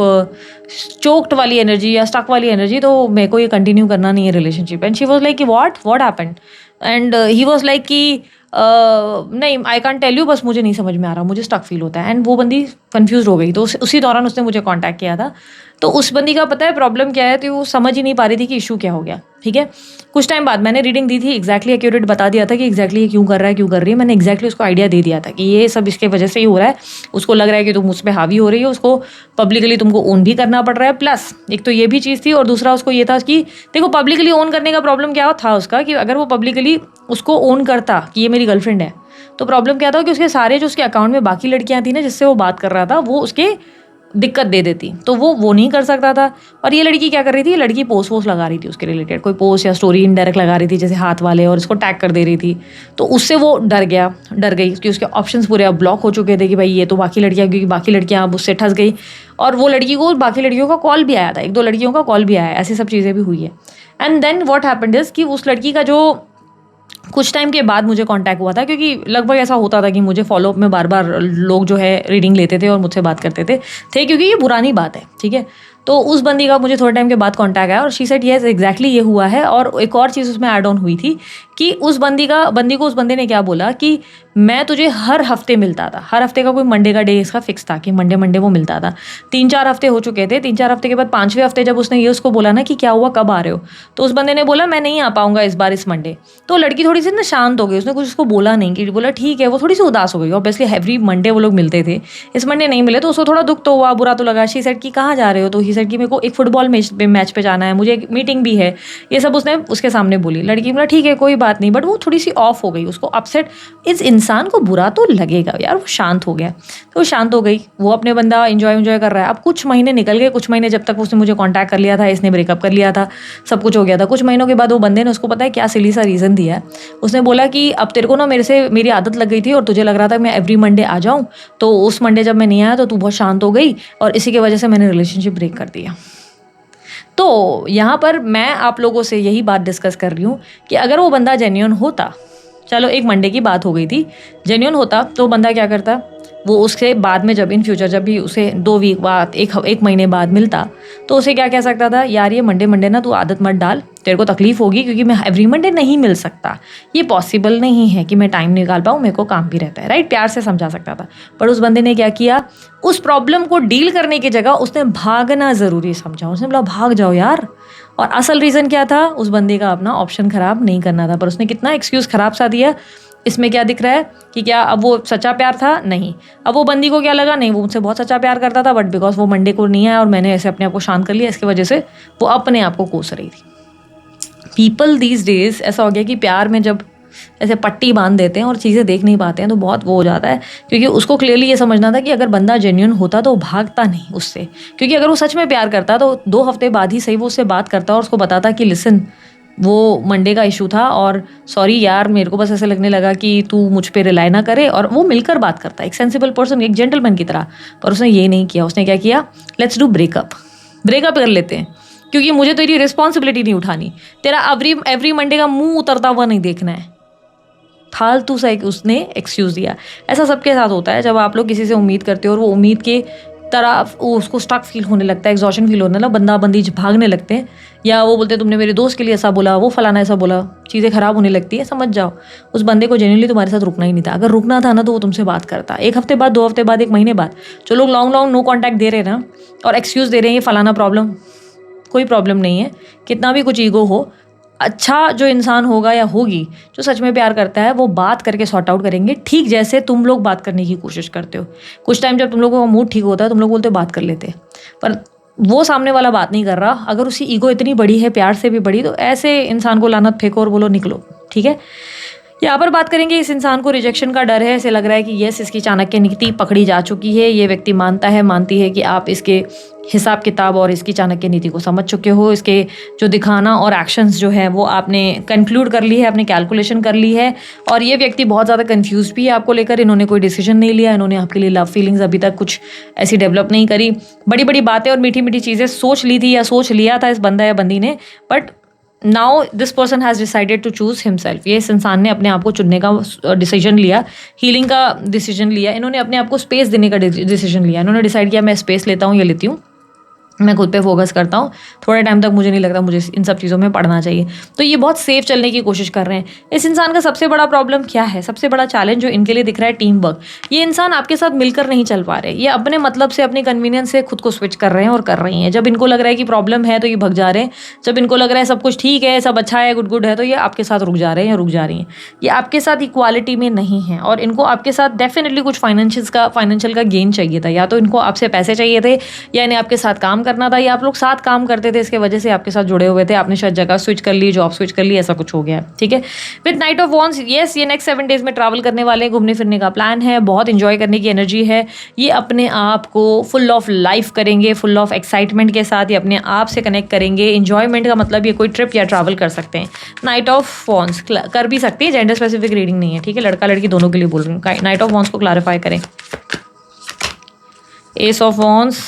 चोक्ड वाली एनर्जी या स्टक वाली एनर्जी, तो मेरे को ये कंटिन्यू करना नहीं है relationship. And she was like कि what happened? And he was like कि नहीं, आई कांट टेल यू, बस मुझे नहीं समझ में आ रहा, मुझे स्टक फील होता है। एंड वो बंदी कंफ्यूज हो गई, तो उसी दौरान उसने मुझे कांटेक्ट किया था। तो उस बंदी का पता है प्रॉब्लम क्या है, तो वो समझ ही नहीं पा रही थी कि इशू क्या हो गया। ठीक है, कुछ टाइम बाद मैंने रीडिंग दी थी, एक्जैक्टली एक्यूरेट बता दिया था कि एक्जैक्टली ये क्यों कर रहा है, क्यों कर रही है। मैंने एक्जैक्टली उसको आइडिया दे दिया था कि ये सब इसके वजह से ही हो रहा है। उसको लग रहा है कि तुम उस पर हावी हो रही हो, उसको पब्लिकली तुमको ओन भी करना पड़ रहा है। प्लस एक तो ये भी चीज़ थी, और दूसरा उसको ये था कि देखो पब्लिकली ओन करने का प्रॉब्लम क्या था उसका, कि अगर वो पब्लिकली उसको ओन करता कि ये मेरी गर्लफ्रेंड है, तो प्रॉब्लम क्या था कि उसके सारे जो उसके अकाउंट में बाकी लड़कियां थी ना जिससे वो बात कर रहा था, वो उसके दिक्कत दे देती, तो वो नहीं कर सकता था। और ये लड़की क्या कर रही थी, ये लड़की पोस्ट वोस्ट लगा रही थी उसके रिलेटेड, कोई पोस्ट या स्टोरी इनडायरेक्ट लगा रही थी जैसे हाथ वाले, और इसको टैग कर दे रही थी। तो उससे वो डर गई कि उसके ऑप्शंस पूरे अब ब्लॉक हो चुके थे कि भाई ये तो बाकी लड़कियां, क्योंकि बाकी लड़कियां अब उससे ठस गई। और वो लड़की को बाकी लड़कियों का कॉल भी आया था, 1-2 लड़कियों का कॉल भी आया, ऐसी सब चीज़ें भी हुई है। And then what happened is कि उस लड़की का जो कुछ टाइम के बाद मुझे कांटेक्ट हुआ था, क्योंकि लगभग ऐसा होता था कि मुझे फॉलोअप में बार बार लोग जो है रीडिंग लेते थे और मुझसे बात करते थे क्योंकि ये पुरानी बात है। ठीक है, तो उस बंदी का मुझे थोड़े टाइम के बाद कांटेक्ट आया और शी सेड यस एग्जैक्टली ये हुआ है। और एक और चीज़ उसमें ऐड ऑन हुई थी कि उस बंदी को उस बंदे ने क्या बोला कि मैं तुझे हर हफ्ते मिलता था, हर हफ्ते का कोई मंडे का डे इसका फिक्स था कि मंडे वो मिलता था। 3-4 हफ्ते हो चुके थे, 3-4 हफ्ते के बाद 5वें हफ्ते जब उसने ये उसको बोला ना कि क्या हुआ, कब आ रहे हो, तो उस बंदे ने बोला मैं नहीं आ पाऊंगा इस बार, इस मंडे। तो लड़की थोड़ी सी ना शांत हो गई, उसने कुछ उसको बोला नहीं, कि बोला ठीक है। वो थोड़ी सी उदास हो गई, ऑब्वियसली एवरी मंडे वो लोग मिलते थे, इस मंडे नहीं मिले तो उसको थोड़ा दुख तो हुआ, बुरा तो लगा। शी सेड कि कहाँ जा रहे हो, तो ही सेड कि मेरे को एक फुटबॉल मैच पे जाना है, मुझे एक मीटिंग भी है, ये सब उसने उसके सामने बोली। लड़की बोला ठीक है कोई बात नहीं, बट वो थोड़ी सी ऑफ हो गई, उसको अपसेट, इस इंसान को बुरा तो लगेगा यार। वो शांत हो गया, तो वो शांत हो गई, वो अपने बंदा इंजॉय कर रहा है। अब कुछ महीने निकल गए, कुछ महीने जब तक उसने मुझे कांटेक्ट कर लिया था, इसने ब्रेकअप कर लिया था, सब कुछ हो गया था। कुछ महीनों के बाद वो बंदे ने उसको पता है क्या सिली सा रीज़न दिया है, उसने बोला कि अब तेरे को ना मेरी आदत लग गई थी और तुझे लग रहा था मैं एवरी मंडे आ जाऊँ, तो उस मंडे जब मैं नहीं आया तो तू बहुत शांत हो गई और इसी की वजह से मैंने रिलेशनशिप ब्रेक कर दिया। तो यहाँ पर मैं आप लोगों से यही बात डिस्कस कर रही हूँ कि अगर वो बंदा जेन्युइन होता, चलो एक मंडे की बात हो गई थी, जेन्युइन होता तो बंदा क्या करता, वो उसके बाद में जब इन फ्यूचर जब भी उसे 2 वीक बाद, एक महीने बाद मिलता, तो उसे क्या कह सकता था, यार ये मंडे ना तू आदत मत डाल, तेरे को तकलीफ होगी क्योंकि मैं एवरी मंडे नहीं मिल सकता, ये पॉसिबल नहीं है कि मैं टाइम निकाल पाऊँ, मेरे को काम भी रहता है, राइट, प्यार से समझा सकता था। पर उस बंदे ने क्या किया, उस प्रॉब्लम को डील करने की जगह उसने भागना ज़रूरी समझा, उसने बोला भाग जाओ यार। और असल रीज़न क्या था, उस बंदे का अपना ऑप्शन ख़राब नहीं करना था, पर उसने कितना एक्सक्यूज़ ख़राब सा दिया। इसमें क्या दिख रहा है कि क्या अब वो सच्चा प्यार था? नहीं। अब वो बंदी को क्या लगा, नहीं वो मुझसे बहुत सच्चा प्यार करता था, बट बिकॉज वो मंडे को नहीं आया और मैंने ऐसे अपने आप को शांत कर लिया, इसकी वजह से वो अपने आप को कोस रही थी। पीपल दीज डेज ऐसा हो गया कि प्यार में जब ऐसे पट्टी बांध देते हैं और चीज़ें देख नहीं पाते हैं, तो बहुत वो हो जाता है। क्योंकि उसको क्लियरली ये समझना था कि अगर बंदा जेन्युइन होता तो वो भागता नहीं उससे, क्योंकि अगर वो सच में प्यार करता तो 2 हफ्ते बाद ही सही वो उससे बात करता और उसको बताता कि लिसन, वो मंडे का इशू था और सॉरी यार, मेरे को बस ऐसे लगने लगा कि तू मुझ पे रिलाई ना करे, और वो मिलकर बात करता है एक सेंसिबल पर्सन, एक जेंटलमैन की तरह। पर उसने ये नहीं किया। उसने क्या किया, लेट्स डू ब्रेकअप, ब्रेकअप कर लेते हैं, क्योंकि मुझे तेरी रिस्पॉन्सिबिलिटी नहीं उठानी, तेरा एवरी मंडे का मुंह उतरता हुआ नहीं देखना है। फालतू सा एक उसने एक्सक्यूज़ दिया। ऐसा सबके साथ होता है, जब आप लोग किसी से उम्मीद करते हो और वो उम्मीद के तरफ उसको स्टक फील होने लगता है, एग्जॉशन फील होने लगा, बंदा बंदी भागने लगते हैं, या वो बोलते हैं तुमने मेरे दोस्त के लिए ऐसा बोला, वो फलाना ऐसा बोला, चीज़ें खराब होने लगती है। समझ जाओ उस बंदे को जेन्युइनली तुम्हारे साथ रुकना ही नहीं था। अगर रुकना था ना तो वो तुमसे बात करता 1 हफ्ते बाद, 2 हफ्ते बाद, 1 महीने बाद। जो लोग लॉन्ग नो कॉन्टैक्ट दे रहे हैं ना और एक्सक्यूज़ दे रहे हैं ये फलाना प्रॉब्लम, कोई प्रॉब्लम नहीं है। कितना भी कुछ ईगो हो, अच्छा जो इंसान होगा या होगी जो सच में प्यार करता है वो बात करके सॉर्ट आउट करेंगे, ठीक जैसे तुम लोग बात करने की कोशिश करते हो। कुछ टाइम जब तुम लोगों का मूड ठीक होता है तुम लोग बोलते हो बात कर लेते, पर वो सामने वाला बात नहीं कर रहा। अगर उसकी ईगो इतनी बड़ी है, प्यार से भी बड़ी, तो ऐसे इंसान को लानत फेंको और बोलो निकलो, ठीक है। यहाँ पर बात करेंगे, इस इंसान को रिजेक्शन का डर है। ऐसे लग रहा है कि यस, इसकी चाणक्य नीति पकड़ी जा चुकी है। ये व्यक्ति मानता है, मानती है कि आप इसके हिसाब किताब और इसकी चाणक्य नीति को समझ चुके हो। इसके जो दिखाना और एक्शंस जो है वो आपने कंक्लूड कर ली है, आपने कैलकुलेशन कर ली है। और ये व्यक्ति बहुत ज़्यादा कंफ्यूज भी है आपको लेकर। इन्होंने कोई डिसीजन नहीं लिया, इन्होंने आपके लिए लव फीलिंग्स अभी तक कुछ ऐसी डेवलप नहीं करी। बड़ी बड़ी बातें और मीठी मीठी चीज़ें सोच ली थी या सोच लिया था इस बंदा या बंदी ने, but now this person has decided to choose himself. ये इस इंसान ने अपने आप को चुनने का डिसीजन लिया, हीलिंग का डिसीजन लिया। इन्होंने अपने आप को स्पेस देने का डिसीजन लिया। इन्होंने डिसाइड किया मैं स्पेस लेता हूँ या लेती हूँ, मैं खुद पे फोकस करता हूँ। थोड़े टाइम तक मुझे नहीं लगता मुझे इन सब चीज़ों में पढ़ना चाहिए। तो ये बहुत सेफ चलने की कोशिश कर रहे हैं। इस इंसान का सबसे बड़ा प्रॉब्लम क्या है, सबसे बड़ा चैलेंज जो इनके लिए दिख रहा है, टीम वर्क। ये इंसान आपके साथ मिलकर नहीं चल पा रहे। ये अपने मतलब से, अपनी कन्वीनियंस से खुद को स्विच कर रहे हैं और कर रही हैं। जब इनको लग रहा है कि प्रॉब्लम है तो ये भग जा रहे हैं। जब इनको लग रहा है सब कुछ ठीक है, सब अच्छा है, गुड गुड है, तो ये आपके साथ रुक जा रहे हैं या रुक जा रही हैं। ये आपके साथ इक्वालिटी में नहीं है और इनको आपके साथ डेफिनेटली कुछ फाइनेंशियल का गेन चाहिए था। या तो इनको आपसे पैसे चाहिए थे, या इन्हें आपके साथ काम करना था, या आप लोग साथ काम करते थे, इसके वजह से आपके साथ जुड़े हुए थे। आपने शायद जगह स्विच कर ली, जॉब स्विच कर ली, ऐसा कुछ हो गया, ठीक है। With night of wands, yes, ये नेक्स्ट 7 डेज में ट्रैवल करने वाले हैं, घूमने फिरने का प्लान है, बहुत इंजॉय करने की एनर्जी है। ये अपने आप को फुल ऑफ लाइफ करेंगे, फुल ऑफ एक्साइटमेंट के साथ ये अपने आप से कनेक्ट करेंगे। इंजॉयमेंट का मतलब ये कोई ट्रिप या ट्रैवल कर सकते हैं। नाइट ऑफ वॉन्ड्स कर भी सकते हैं, जेंडर स्पेसिफिक रीडिंग नहीं है, ठीक है। लड़का लड़की दोनों के लिए बोल रही हूँ। नाइट ऑफ वॉन्ड्स को क्लैरिफाई करें। Ace of wands,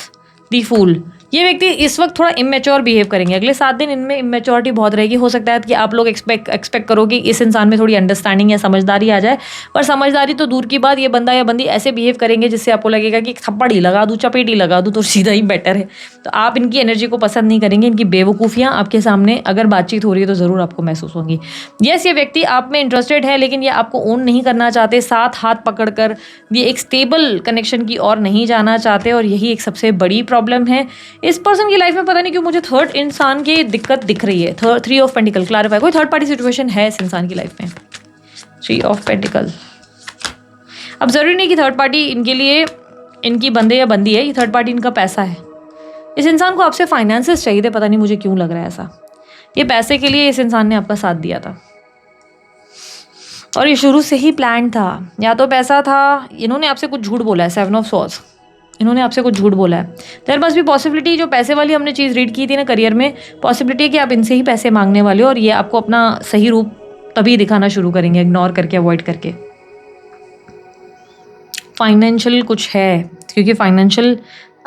the fool. ये व्यक्ति इस वक्त थोड़ा इमेच्योर बिहेव करेंगे। अगले 7 दिन इनमें इमेच्योरिटी बहुत रहेगी। हो सकता है कि आप लोग एक्सपेक्ट करो कि इस इंसान में थोड़ी अंडरस्टैंडिंग या समझदारी आ जाए, पर समझदारी तो दूर की बात, ये बंदा या बंदी ऐसे बिहेव करेंगे जिससे आपको लगेगा कि थप्पड़ ही लगा दूँ, चपेट ही लगा दूँ तो सीधा ही बेटर है। तो आप इनकी एनर्जी को पसंद नहीं करेंगे। इनकी बेवकूफ़ियाँ आपके सामने अगर बातचीत हो रही है तो ज़रूर आपको महसूस होंगी। यस, ये व्यक्ति आप में इंटरेस्टेड है, लेकिन ये आपको ओन नहीं करना चाहते। साथ हाथ पकड़कर ये एक स्टेबल कनेक्शन की ओर नहीं जाना चाहते, और यही एक सबसे बड़ी प्रॉब्लम है इस पर्सन की लाइफ में। पता नहीं क्यों मुझे थर्ड इंसान की दिक्कत दिख रही है। 3 ऑफ पेंटिकल क्लैरिफाई, कोई थर्ड पार्टी सिचुएशन है इस इंसान की लाइफ में। 3 ऑफ पेंटिकल। अब ज़रूरी नहीं कि थर्ड पार्टी इनके लिए इनकी बंदे या बंदी है, ये थर्ड पार्टी इनका पैसा है। इस इंसान को आपसे फाइनेंसेस चाहिए थे, पता नहीं मुझे क्यों लग रहा है ऐसा। ये पैसे के लिए इस इंसान ने आपका साथ दिया था और ये शुरू से ही प्लान था। या तो पैसा था, इन्होंने आपसे कुछ झूठ बोला है। 7 ऑफ सॉर्ड्स, इन्होंने आपसे कुछ झूठ बोला है। देयर मस्ट बी पॉसिबिलिटी, जो पैसे वाली हमने चीज़ रीड की थी ना करियर में, पॉसिबिलिटी है कि आप इनसे ही पैसे मांगने वाले हो और ये आपको अपना सही रूप तभी दिखाना शुरू करेंगे, इग्नोर करके, अवॉइड करके। फाइनेंशियल कुछ है, क्योंकि फाइनेंशियल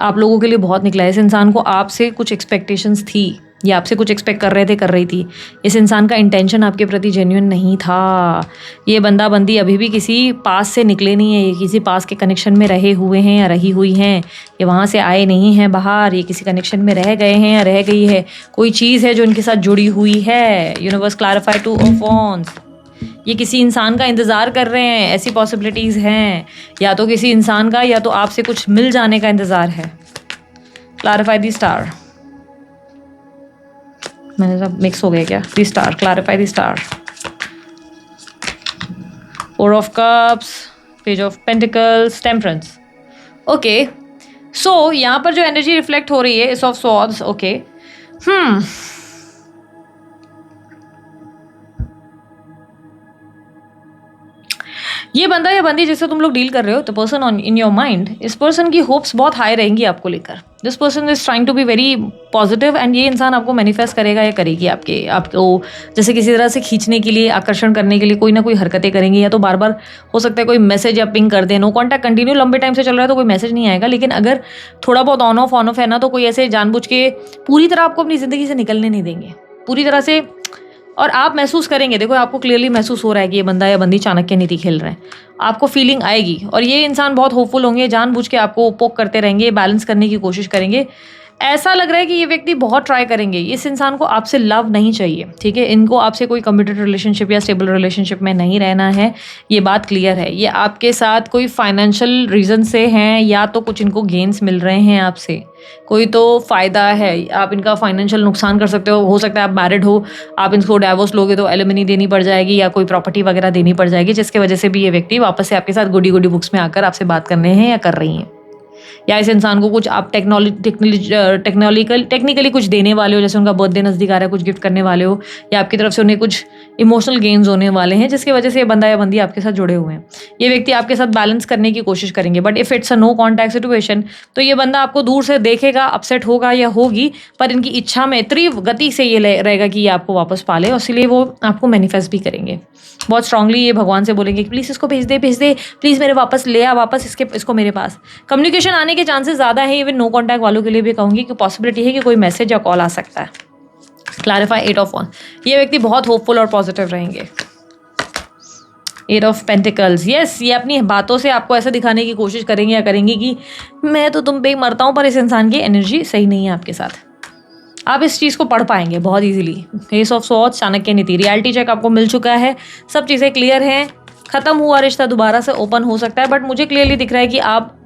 आप लोगों के लिए बहुत निकला है। इस इंसान को आपसे कुछ एक्सपेक्टेशंस थी, ये आपसे कुछ एक्सपेक्ट कर रहे थे, कर रही थी। इस इंसान का इंटेंशन आपके प्रति जेन्युइन नहीं था। ये बंदा बंदी अभी भी किसी पास से निकले नहीं है, ये किसी पास के कनेक्शन में रहे हुए हैं या रही हुई हैं। ये वहाँ से आए नहीं हैं बाहर, ये किसी कनेक्शन में रह गए हैं या रह गई है। कोई चीज़ है जो इनके साथ जुड़ी हुई है। Universe clarify 2 of wands. ये किसी इंसान का इंतज़ार कर रहे हैं, ऐसी पॉसिबिलिटीज़ हैं। या तो किसी इंसान का, या तो आपसे कुछ मिल जाने का इंतज़ार है। Clarify the star. मैंने सब मिक्स हो गया क्या? The star, clarify the star. 4 of cups, page of pentacles, temperance. Okay, so यहाँ पर जो एनर्जी रिफ्लेक्ट हो रही है, एस ऑफ स्वॉर्ड्स। ओके, ये बंदा या बंदी जिससे तुम लोग डील कर रहे हो, the person on in your mind, इस पर्सन की होप्स बहुत हाई रहेंगी आपको लेकर. This person is trying to be very positive and ये इंसान आपको मैनिफेस्ट करेगा या करेगी आपको जैसे किसी तरह से खींचने के लिए, आकर्षण करने के लिए कोई ना कोई हरकतें करेंगे, या तो बार बार हो सकता है कोई मैसेज या पिंग कर दे. नो कॉन्टैक्ट कंटिन्यू लंबे टाइम से चल रहा है तो कोई मैसेज नहीं आएगा, लेकिन अगर थोड़ा बहुत ऑन ऑफ है ना, तो कोई ऐसे जानबूझ के पूरी तरह आपको अपनी ज़िंदगी से निकलने नहीं देंगे पूरी तरह से. और आप महसूस करेंगे, देखो आपको क्लियरली महसूस हो रहा है कि ये बंदा या बंदी चाणक्य नीति खेल रहे हैं. आपको फीलिंग आएगी और ये इंसान बहुत होपफुल होंगे, जानबूझ के आपको पोक करते रहेंगे, बैलेंस करने की कोशिश करेंगे. ऐसा लग रहा है कि ये व्यक्ति बहुत ट्राई करेंगे. इस इंसान को आपसे लव नहीं चाहिए, ठीक है. इनको आपसे कोई कमिटेड रिलेशनशिप या स्टेबल रिलेशनशिप में नहीं रहना है, ये बात क्लियर है. ये आपके साथ कोई फाइनेंशियल रीज़न से हैं, या तो कुछ इनको गेन्स मिल रहे हैं आपसे, कोई तो फ़ायदा है. आप इनका फाइनेंशियल नुकसान कर सकते हो सकता है आप मैरिड हो, आप इनको डाइवोर्स लोगे तो एलिमनी देनी पड़ जाएगी या कोई प्रॉपर्टी वगैरह देनी पड़ जाएगी, जिसकी वजह से भी ये व्यक्ति वापस से आपके साथ गुडी गुडी बुक्स में आकर आपसे बात करने हैं या कर रही हैं. या इस इंसान को कुछ आप टेक्निकली कुछ देने वाले हो, जैसे उनका बर्थडे नज़दीक आ रहा है, कुछ गिफ्ट करने वाले हो, या आपकी तरफ से उन्हें कुछ इमोशनल गेन्स होने वाले हैं, जिसकी वजह से ये बंदा या बंदी आपके साथ जुड़े हुए हैं. ये व्यक्ति आपके साथ बैलेंस करने की कोशिश करेंगे, but if it's a no contact situation, तो ये बंदा आपको दूर से देखेगा, अपसेट होगा या होगी, पर इनकी इच्छा में तीव्र गति से ये रहेगा कि ये आपको वापस पाले, और इसलिए वो आपको मैनिफेस्ट भी करेंगे बहुत स्ट्रांगली. ये भगवान से बोलेंगे कि प्लीज़ इसको भेज दे प्लीज़ मेरे वापस ले आ वापस इसको मेरे पास. कम्युनिकेशन आने के चांसेस ज़्यादा है. इवन नो कॉन्टैक्ट वालों के लिए भी कहूँगी कि पॉसिबिलिटी है कि कोई मैसेज या कॉल आ सकता है. Clarify 8 of one. ये व्यक्ति बहुत होपफुल और पॉजिटिव रहेंगे. 8 ऑफ पेंटिकल्स. यस, ये अपनी बातों से आपको ऐसा दिखाने की कोशिश करेंगे या करेंगी कि मैं तो तुम पे ही मरता हूँ, पर इस इंसान की एनर्जी सही नहीं है आपके साथ. आप इस चीज़ को पढ़ पाएंगे बहुत easily. Ace of swords, Chanakya Niti. Reality check आपको मिल चुका है, सब चीज़ें क्लियर हैं. ख़त्म हुआ रिश्ता दोबारा से ओपन हो सकता है, बट मुझे क्लियरली दिख रहा है कि आप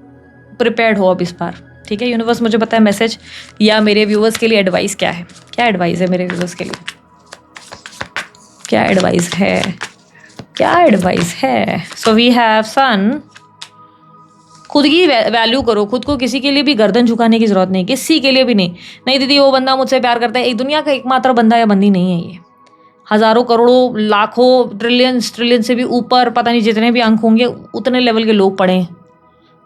प्रिपेयर्ड हो अब इस बार, ठीक है. यूनिवर्स मुझे पता है मैसेज या मेरे व्यूअर्स के लिए एडवाइस क्या है. क्या एडवाइस है मेरे व्यूअर्स के लिए? क्या एडवाइस है? सो वी हैव सन. खुद की वैल्यू करो, खुद को किसी के लिए भी गर्दन झुकाने की जरूरत नहीं, किसी के लिए भी नहीं दीदी वो बंदा मुझसे प्यार करता है. एक दुनिया का एकमात्र बंदा या बंदी नहीं है ये. हज़ारों करोड़ों लाखों ट्रिलियन से भी ऊपर, पता नहीं जितने भी अंक होंगे उतने लेवल के लोग पड़े हैं.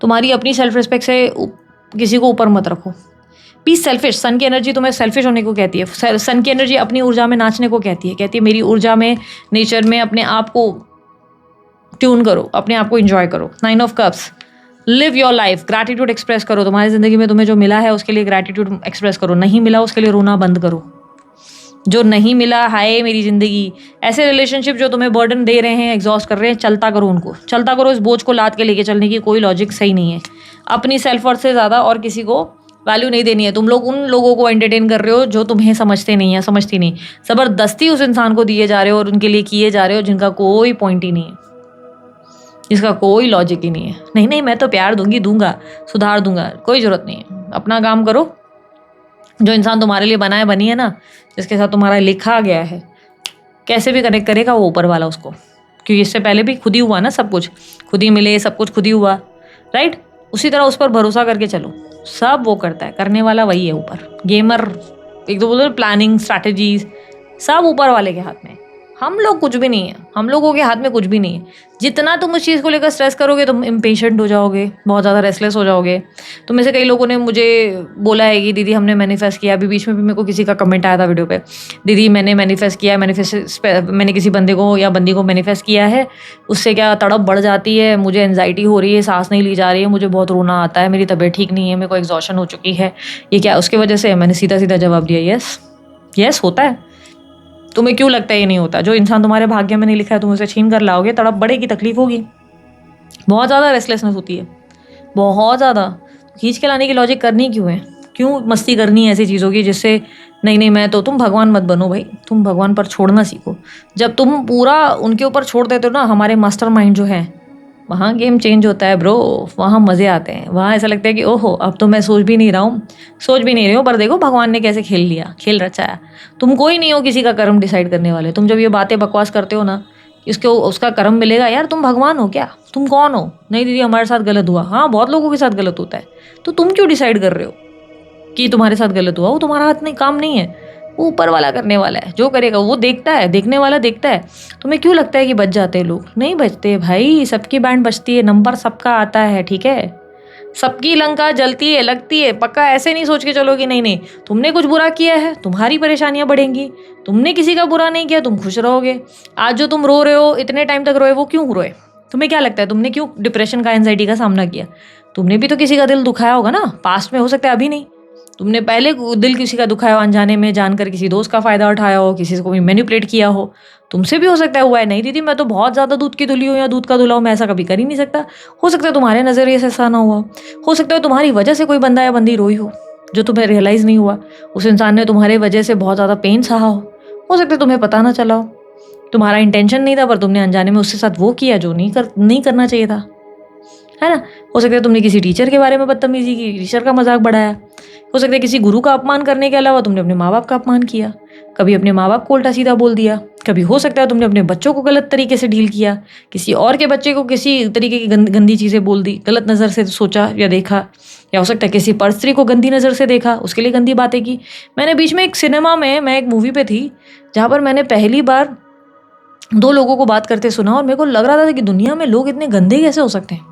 तुम्हारी अपनी सेल्फ रिस्पेक्ट से किसी को ऊपर मत रखो. Be selfish. सन की एनर्जी तुम्हें सेल्फिश होने को कहती है. सन की एनर्जी अपनी ऊर्जा में नाचने को कहती है मेरी ऊर्जा में, नेचर में अपने आप को ट्यून करो, अपने आप को इंजॉय करो. 9 of cups. Live your life. Gratitude express करो. तुम्हारी ज़िंदगी में तुम्हें जो मिला है उसके लिए ग्रैटिट्यूड एक्सप्रेस करो. नहीं मिला उसके लिए रोना बंद करो. जो नहीं मिला, हाय मेरी ज़िंदगी, ऐसे रिलेशनशिप जो तुम्हें बर्डन दे रहे हैं, एग्जॉस्ट कर रहे हैं, चलता करो. इस बोझ को लाद के लेके चलने की कोई लॉजिक सही नहीं है. अपनी सेल्फ वर्थ से ज़्यादा और किसी को वैल्यू नहीं देनी है. तुम लोग उन लोगों को एंटरटेन कर रहे हो जो तुम्हें समझती नहीं. ज़बरदस्ती उस इंसान को दिए जा रहे हो और उनके लिए किए जा रहे हो जिनका कोई पॉइंट ही नहीं है, जिसका कोई लॉजिक ही नहीं है. नहीं मैं तो प्यार दूंगा, सुधार दूंगा, कोई ज़रूरत नहीं है. अपना काम करो. जो इंसान तुम्हारे लिए बनी है ना, जिसके साथ तुम्हारा लिखा गया है, कैसे भी कनेक्ट करेगा वो ऊपर वाला उसको, क्योंकि इससे पहले भी खुद ही हुआ ना. सब कुछ खुद ही मिले, सब कुछ खुद ही हुआ, राइट. उसी तरह उस पर भरोसा करके चलो. सब वो करता है, करने वाला वही है ऊपर. गेमर एक तो बोलो, प्लानिंग, स्ट्रैटेजीज सब ऊपर वाले के हाथ में. हम लोग कुछ भी नहीं है, हम लोगों के हाथ में कुछ भी नहीं है. जितना तुम उस चीज़ को लेकर स्ट्रेस करोगे तुम इम्पेशेंट हो जाओगे, बहुत ज़्यादा रेस्टलेस हो जाओगे. तुम में से कई लोगों ने मुझे बोला है कि दीदी हमने मैनिफेस्ट किया. अभी बीच में भी मेरे को किसी का कमेंट आया था वीडियो पे, दीदी मैंने मैनिफेस्ट किया, मैंने किसी बंदे को या बंदी को मैनिफेस्ट किया है, उससे क्या तड़प बढ़ जाती है, मुझे एंजाइटी हो रही है, सांस नहीं ली जा रही है, मुझे बहुत रोना आता है, मेरी तबीयत ठीक नहीं है, मेरे को एग्जॉशन हो चुकी है, ये क्या उसकी वजह से? मैंने सीधा जवाब दिया, यस होता है. तुम्हें क्यों लगता है ये नहीं होता? जो इंसान तुम्हारे भाग्य में नहीं लिखा है तुम उसे छीन कर लाओगे, तड़प बढ़ेगी, तकलीफ होगी, बहुत ज़्यादा रेस्टलेसनेस होती है, बहुत ज़्यादा. खींच के लाने की लॉजिक करनी क्यों है? क्यों मस्ती करनी है ऐसी चीज़ों की जिससे नहीं मैं तो. तुम भगवान मत बनो भाई, तुम भगवान पर छोड़ना सीखो. जब तुम पूरा उनके ऊपर छोड़ देते हो ना, हमारे मास्टरमाइंड जो है, वहाँ गेम चेंज होता है ब्रो. वहाँ मज़े आते हैं. वहाँ ऐसा लगता है कि ओहो अब तो मैं सोच भी नहीं रही हूँ, पर देखो भगवान ने कैसे खेल रचाया. तुम कोई नहीं हो किसी का कर्म डिसाइड करने वाले. तुम जब ये बातें बकवास करते हो ना, उसका कर्म मिलेगा, यार तुम भगवान हो क्या? तुम कौन हो? नहीं दीदी हमारे साथ गलत हुआ. हाँ बहुत लोगों के साथ गलत होता है, तो तुम क्यों डिसाइड कर रहे हो कि तुम्हारे साथ गलत हुआ? वो तुम्हारा हाथ नहीं, काम नहीं है. वो ऊपर वाला करने वाला है, जो करेगा वो देखता है, देखने वाला देखता है। तुम्हें क्यों लगता है कि बच जाते हैं लोग? नहीं बचते भाई, सबकी बैंड बचती है, नंबर सबका आता है, ठीक है। सबकी लंका जलती है, लगती है, पक्का ऐसे नहीं सोच के चलो कि नहीं नहीं तुमने कुछ बुरा किया है तुम्हारी परेशानियां बढ़ेंगी, तुमने किसी का बुरा नहीं किया तुम खुश रहोगे। आज जो तुम रो रहे हो, इतने टाइम तक रोए, वो क्यों रोए? तुम्हें क्या लगता है तुमने क्यों डिप्रेशन का, एंजाइटी का सामना किया? तुमने भी तो किसी का दिल दुखाया होगा ना, पास्ट में, हो सकता है अभी नहीं। तुमने पहले दिल किसी का दुखाया हो, अनजाने में जानकर किसी दोस्त का फायदा उठाया हो, किसी को भी मैनिपुलेट किया हो, तुमसे भी हो सकता है हुआ है। नहीं दीदी मैं तो बहुत ज़्यादा दूध की धुली हूँ या दूध का धुला हूँ, मैं ऐसा कभी कर ही नहीं सकता। हो सकता है तुम्हारे नज़रिए से ऐसा ना हुआ, हो सकता है तुम्हारी वजह से कोई बंदा या बंदी रोई हो जो तुम्हें रियलाइज़ नहीं हुआ, उस इंसान ने तुम्हारे वजह से बहुत ज़्यादा पेन सहा हो सकता है तुम्हें पता ना चला हो, तुम्हारा इंटेंशन नहीं था पर तुमने अनजाने में उसके साथ वो किया जो नहीं करना चाहिए था, है ना। हो सकता है तुमने किसी टीचर के बारे में बदतमीजी की, टीचर का मजाक बढ़ाया। हो सकता है किसी गुरु का अपमान करने के अलावा तुमने अपने माँ बाप का अपमान किया, कभी अपने माँ बाप को उल्टा सीधा बोल दिया, कभी हो सकता है तुमने अपने बच्चों को गलत तरीके से डील किया, किसी और के बच्चे को किसी तरीके की गंदी चीज़ें बोल दी, गलत नज़र से सोचा या देखा, या हो सकता है किसी पर स्त्री को गंदी नज़र से देखा, उसके लिए गंदी बातें की। मैंने बीच में एक सिनेमा में, मैं एक मूवी पे थी जहाँ पर मैंने पहली बार 2 लोगों को बात करते सुना और मेरे को लग रहा था कि दुनिया में लोग इतने गंदे कैसे हो सकते हैं,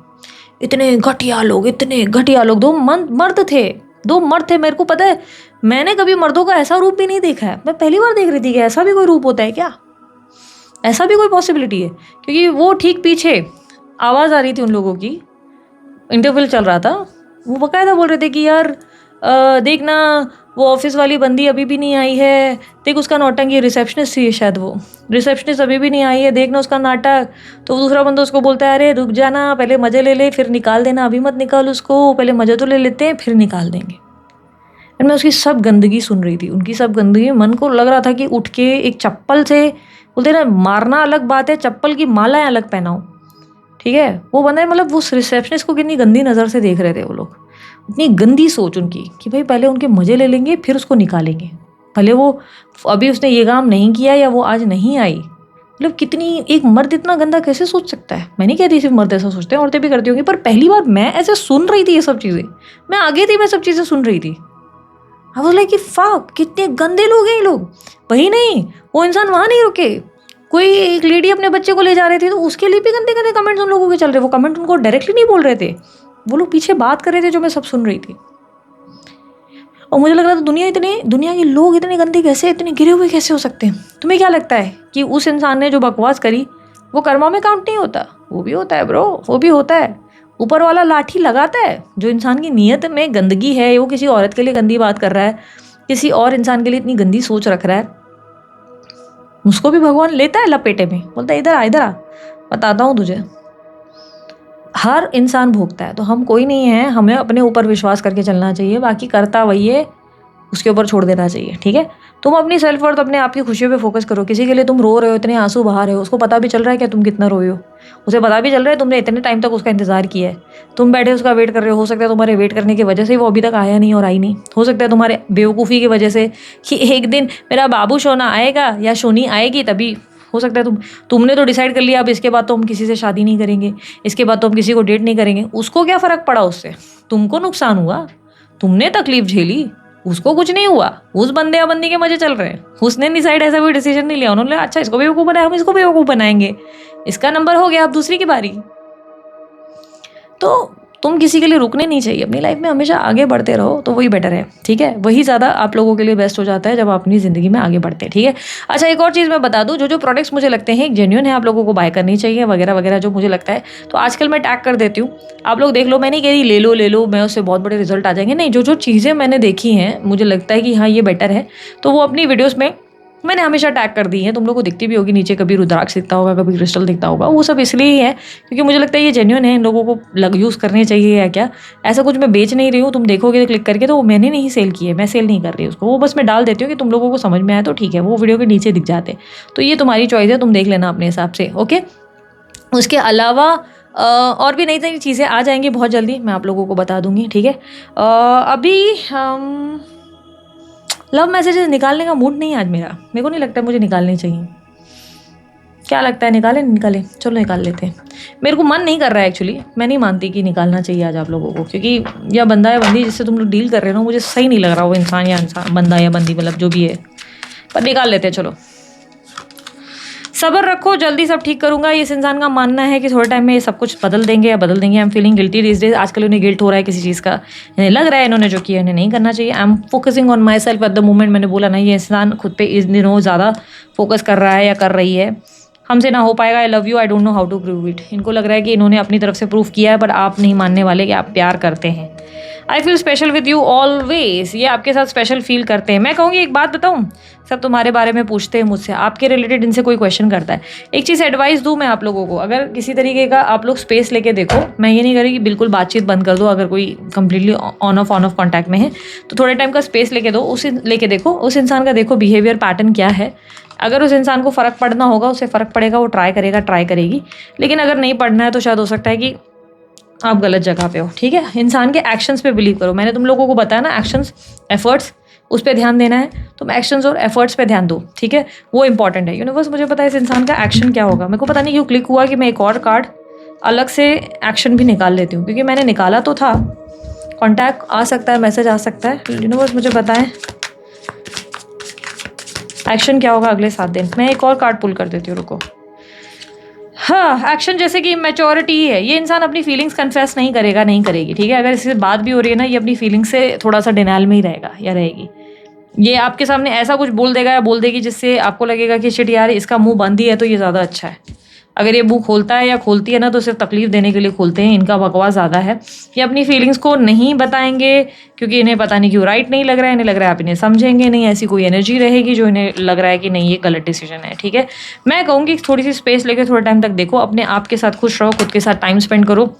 इतने घटिया लोग, इतने घटिया लोग। 2 मर्द थे, 2 मर्द थे। मेरे को पता है मैंने कभी मर्दों का ऐसा रूप भी नहीं देखा है, मैं पहली बार देख रही थी कि ऐसा भी कोई रूप होता है क्या, ऐसा भी कोई पॉसिबिलिटी है। क्योंकि वो ठीक पीछे आवाज़ आ रही थी उन लोगों की, इंटरवल चल रहा था, वो बकायदा बोल रहे थे कि यार देखना वो ऑफिस वाली बंदी अभी भी नहीं आई है, देख उसका नौटंकी, रिसेप्शनिस्ट थी शायद, वो रिसेप्शनिस्ट अभी भी नहीं आई है, देखना उसका नाटक। तो दूसरा बंदा उसको बोलता है अरे रुक जाना, पहले मज़े ले ले फिर निकाल देना, अभी मत निकाल उसको, पहले मज़े तो ले लेते हैं फिर निकाल देंगे। और मैं उसकी सब गंदगी सुन रही थी, उनकी सब गंदगी। मन को लग रहा था कि उठ के एक चप्पल से, बोलते ना मारना अलग बात है, चप्पल की मालाएं अलग पहनाओ, ठीक है। वो बंदा मतलब वो रिसेप्शनिस्ट को कितनी गंदी नज़र से देख रहे थे वो लोग, इतनी गंदी सोच उनकी कि भाई पहले उनके मज़े ले लेंगे फिर उसको निकालेंगे, भले वो अभी उसने ये काम नहीं किया या वो आज नहीं आई। मतलब कितनी, एक मर्द इतना गंदा कैसे सोच सकता है। मैं नहीं कहती सिर्फ मर्द ऐसा सोचते हैं, औरतें भी करती होंगी, पर पहली बार मैं ऐसे सुन रही थी ये सब चीज़ें, मैं आगे थी, मैं सब चीज़ें सुन रही थी। आई वाज लाइक कि फक, कितने गंदे लोग हैं ये लोग। वही नहीं, वो इंसान वहाँ नहीं रुके, कोई एक लेडी अपने बच्चे को ले जा रहे थे तो उसके लिए भी गंदे गंदे कमेंट्स उन लोगों के चल रहे। वो कमेंट उनको डायरेक्टली नहीं बोल रहे थे, वो लोग पीछे बात कर रहे थे जो मैं सब सुन रही थी। और मुझे लग रहा था दुनिया के लोग इतने गंदे कैसे, इतने गिरे हुए कैसे हो सकते हैं। तुम्हें क्या लगता है कि उस इंसान ने जो बकवास करी वो कर्मा में काउंट नहीं होता? वो भी होता है ब्रो, वो भी होता है। ऊपर वाला लाठी लगाता है। जो इंसान की नीयत में गंदगी है, वो किसी औरत के लिए गंदी बात कर रहा है, किसी और इंसान के लिए इतनी गंदी सोच रख रहा है, उसको भी भगवान लेता है लपेटे में, बोलता है इधर आ बताता हूँ तुझे। हर इंसान भोगता है, तो हम कोई नहीं है, हमें अपने ऊपर विश्वास करके चलना चाहिए, बाकी करता वही है, उसके ऊपर छोड़ देना चाहिए, ठीक है। तुम अपनी सेल्फ वर्थ, अपने आप की खुशियों पे फोकस करो। किसी के लिए तुम रो रहे हो, इतने आंसू बहा रहे हो, उसको पता भी चल रहा है कि तुम कितना रोए हो, उसे पता भी चल रहा है तुमने इतने टाइम तक उसका इंतजार किया है, तुम बैठे उसका वेट कर रहे हो सकता है तुम्हारे वेट करने की वजह से वो अभी तक आया नहीं और आई नहीं, हो सकता है तुम्हारे बेवकूफ़ी की वजह से कि एक दिन मेरा बाबू सोना आएगा या सोनी आएगी तभी, हो सकता है तुमने तो डिसाइड कर लिया अब इसके बाद तो हम किसी से शादी नहीं करेंगे, इसके बाद तो हम किसी को डेट नहीं करेंगे। उसको क्या फ़र्क पड़ा उससे? तुमको नुकसान हुआ, तुमने तकलीफ झेली, उसको कुछ नहीं हुआ। उस बंदे या बंदी के मजे चल रहे हैं, उसने डिसाइड ऐसा कोई डिसीजन नहीं लिया, उन्होंने अच्छा इसको बेवकूफ़ बनाया, हम इसको बेवकूफ़ बनाएंगे, इसका नंबर हो गया, अब दूसरी की बारी। तो तुम किसी के लिए रुकने नहीं चाहिए, अपनी लाइफ में हमेशा आगे बढ़ते रहो, तो वही बेटर है, ठीक है। वही ज़्यादा आप लोगों के लिए बेस्ट हो जाता है जब आप अपनी ज़िंदगी में आगे बढ़ते हैं, ठीक है। अच्छा, एक और चीज़ मैं बता दूं, जो प्रोडक्ट्स मुझे लगते हैं जेन्युइन है, आप लोगों को बाय करनी चाहिए वगैरह वगैरह, जो मुझे लगता है तो आजकल मैं टैग कर देती हूँ, आप लोग देख लो। मैं नहीं कह रही ले लो मैं उससे बहुत बड़े रिजल्ट आ जाएंगे, नहीं, जो चीज़ें मैंने देखी हैं मुझे लगता है कि हाँ ये बेटर है, तो वो अपनी वीडियोज़ में मैंने हमेशा टैग कर दी है, तुम लोग को दिखती भी होगी नीचे, कभी रुद्राक्ष दिखता होगा, कभी क्रिस्टल दिखता होगा, वो सब इसलिए ही है क्योंकि मुझे लगता है ये जेन्युइन है, इन लोगों को यूज़ करने चाहिए या क्या। ऐसा कुछ मैं बेच नहीं रही हूँ, तुम देखोगे तो क्लिक करके, तो वो मैंने नहीं सेल की है, मैं सेल नहीं कर रही उसको, वो बस मैं डाल देती हूँ कि तुम लोगों को समझ में आया तो ठीक है, वो वीडियो के नीचे दिख जाते, तो ये तुम्हारी चॉइस है, तुम देख लेना अपने हिसाब से, ओके। उसके अलावा और भी नई नई चीज़ें आ जाएंगी बहुत जल्दी, मैं आप लोगों को बता दूंगी, ठीक है। अभी हम लव मैसेजेस निकालने का मूड नहीं है आज मेरे को नहीं लगता मुझे निकालने चाहिए। क्या लगता है, निकालें निकालें? चलो निकाल लेते हैं। मेरे को मन नहीं कर रहा है एक्चुअली, मैं नहीं मानती कि निकालना चाहिए आज आप लोगों को, क्योंकि या बंदा या बंदी जिससे तुम लोग डील कर रहे हो, मुझे सही नहीं लग रहा वो इंसान या इंसान, बंदा या बंदी, मतलब जो भी है, पर निकाल लेते हैं। चलो सब्र रखो, जल्दी सब ठीक करूंगा। इस इंसान का मानना है कि थोड़े टाइम में ये सब कुछ बदल देंगे या बदल देंगे। आई am feeling guilty this days. आजकल उन्हें गिल्ट हो रहा है किसी चीज़ का, इन्हें लग रहा है इन्होंने जो किया इन्हें नहीं करना चाहिए। I am focusing on my self at the moment. मैंने बोला ना, ये इंसान खुद पे इस दिनों ज़्यादा फोकस कर रहा है या कर रही है। हमसे ना हो पाएगा, I love you, I don't know how to prove it. इनको लग रहा है कि इन्होंने अपनी तरफ से प्रूव किया है, बट आप नहीं मानने वाले कि आप प्यार करते हैं। I feel special with you always. ये आपके साथ स्पेशल फील करते हैं। मैं कहूँगी एक बात बताऊँ, सब तुम्हारे बारे में पूछते हैं मुझसे, आपके रिलेटेड इनसे कोई क्वेश्चन करता है। एक चीज़ एडवाइस दूँ मैं आप लोगों को, अगर किसी तरीके का आप लोग स्पेस लेके देखो, मैं ये नहीं करी कि बिल्कुल बातचीत बंद कर दो। अगर कोई कंप्लीटली ऑन ऑफ कॉन्टैक्ट में है तो थोड़े टाइम का स्पेस लेके दो, उसे लेके देखो उस इंसान का, देखो बिहेवियर पैटर्न क्या है। अगर उस इंसान को फ़र्क पड़ना होगा, उसे फ़र्क पड़ेगा, वो ट्राई करेगा, ट्राई करेगी। लेकिन अगर नहीं पड़ना है तो शायद हो सकता है कि आप गलत जगह पे हो। ठीक है, इंसान के एक्शंस पे बिलीव करो। मैंने तुम लोगों को बताया ना, एक्शंस एफर्ट्स, उस पर ध्यान देना है। तुम एक्शंस और एफर्ट्स पे ध्यान दो, ठीक है, वो इंपॉर्टेंट है। यूनिवर्स मुझे पता है इस इंसान का एक्शन क्या होगा। मेरे को पता नहीं क्यों क्लिक हुआ कि मैं एक और कार्ड अलग से एक्शन भी निकाल लेती हूँ, क्योंकि मैंने निकाला तो था। कॉन्टैक्ट आ सकता है, मैसेज आ सकता है। यूनिवर्स मुझे बताएं एक्शन क्या होगा अगले 7 दिन। मैं एक और कार्ड पुल कर देती हूँ, रुको। हाँ, एक्शन जैसे कि मैच्योरिटी ही है। ये इंसान अपनी फीलिंग्स कन्फेस नहीं करेगा, नहीं करेगी, ठीक है। अगर इससे बात भी हो रही है ना, ये अपनी फीलिंग्स से थोड़ा सा डिनाइल में ही रहेगा या रहेगी। ये आपके सामने ऐसा कुछ बोल देगा या बोल देगी जिससे आपको लगेगा कि शिट यार, इसका मुंह बंद ही है तो ये ज़्यादा अच्छा है। अगर ये मुंह खोलता है या खोलती है ना, तो सिर्फ तकलीफ देने के लिए खोलते हैं। इनका बकवास ज़्यादा है। ये अपनी फीलिंग्स को नहीं बताएंगे क्योंकि इन्हें पता नहीं क्यों राइट नहीं लग रहा है। इन्हें लग रहा है आप इन्हें समझेंगे नहीं। ऐसी कोई एनर्जी रहेगी जो इन्हें लग रहा है कि नहीं, ये गलत डिसीजन है, ठीक है। मैं कहूँगी थोड़ी सी स्पेस लेकर थोड़े टाइम तक देखो, अपने आप के साथ खुश रहो, खुद के साथ टाइम स्पेंड करो,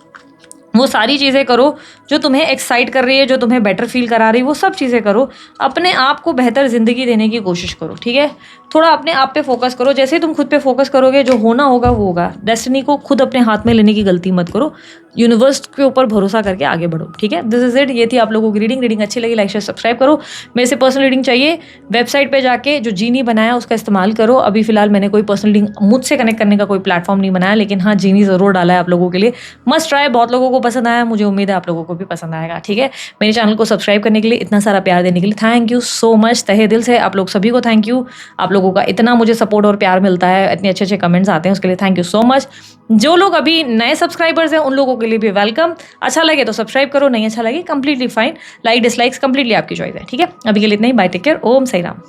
वो सारी चीज़ें करो जो तुम्हें एक्साइट कर रही है, जो तुम्हें बेटर फील करा रही है, वो सब चीज़ें करो। अपने आप को बेहतर ज़िंदगी देने की कोशिश करो, ठीक है। थोड़ा अपने आप पे फोकस करो। जैसे ही तुम खुद पे फोकस करोगे, जो होना होगा वो होगा। डेस्टिनी को खुद अपने हाथ में लेने की गलती मत करो। यूनिवर्स के ऊपर भरोसा करके आगे बढ़ो, ठीक है। This is it. ये थी आप लोगों की रीडिंग अच्छी लगी लाइक शेयर सब्सक्राइब करो। मेरे से पर्सनल रीडिंग चाहिए, वेबसाइट पे जाके जो जीनी बनाया उसका इस्तेमाल करो। अभी फिलहाल मैंने कोई पर्सनल रीडिंग मुझसे कनेक्ट करने का कोई प्लेटफॉर्म नहीं बनाया, लेकिन हाँ, जीनी ज़रूर डाला है आप लोगों के लिए। Must try. बहुत लोगों को पसंद आया, मुझे उम्मीद है आप लोगों को भी पसंद आएगा, ठीक है। मेरे चैनल को सब्सक्राइब करने के लिए, इतना सारा प्यार देने के लिए थैंक यू सो मच। तहे दिल से आप लोग सभी को थैंक यू। आप लोगों का इतना मुझे सपोर्ट और प्यार मिलता है, इतने अच्छे अच्छे कमेंट्स आते हैं, उसके लिए थैंक यू सो मच। जो लोग अभी नए सब्सक्राइबर्स हैं उन लोगों के लिए भी वेलकम। अच्छा लगे तो सब्सक्राइब करो, नहीं अच्छा लगे completely fine. Like dislikes completely आपकी चॉइस है, ठीक है। अभी के लिए इतना ही। बाय, टेक केयर, ओम साई राम।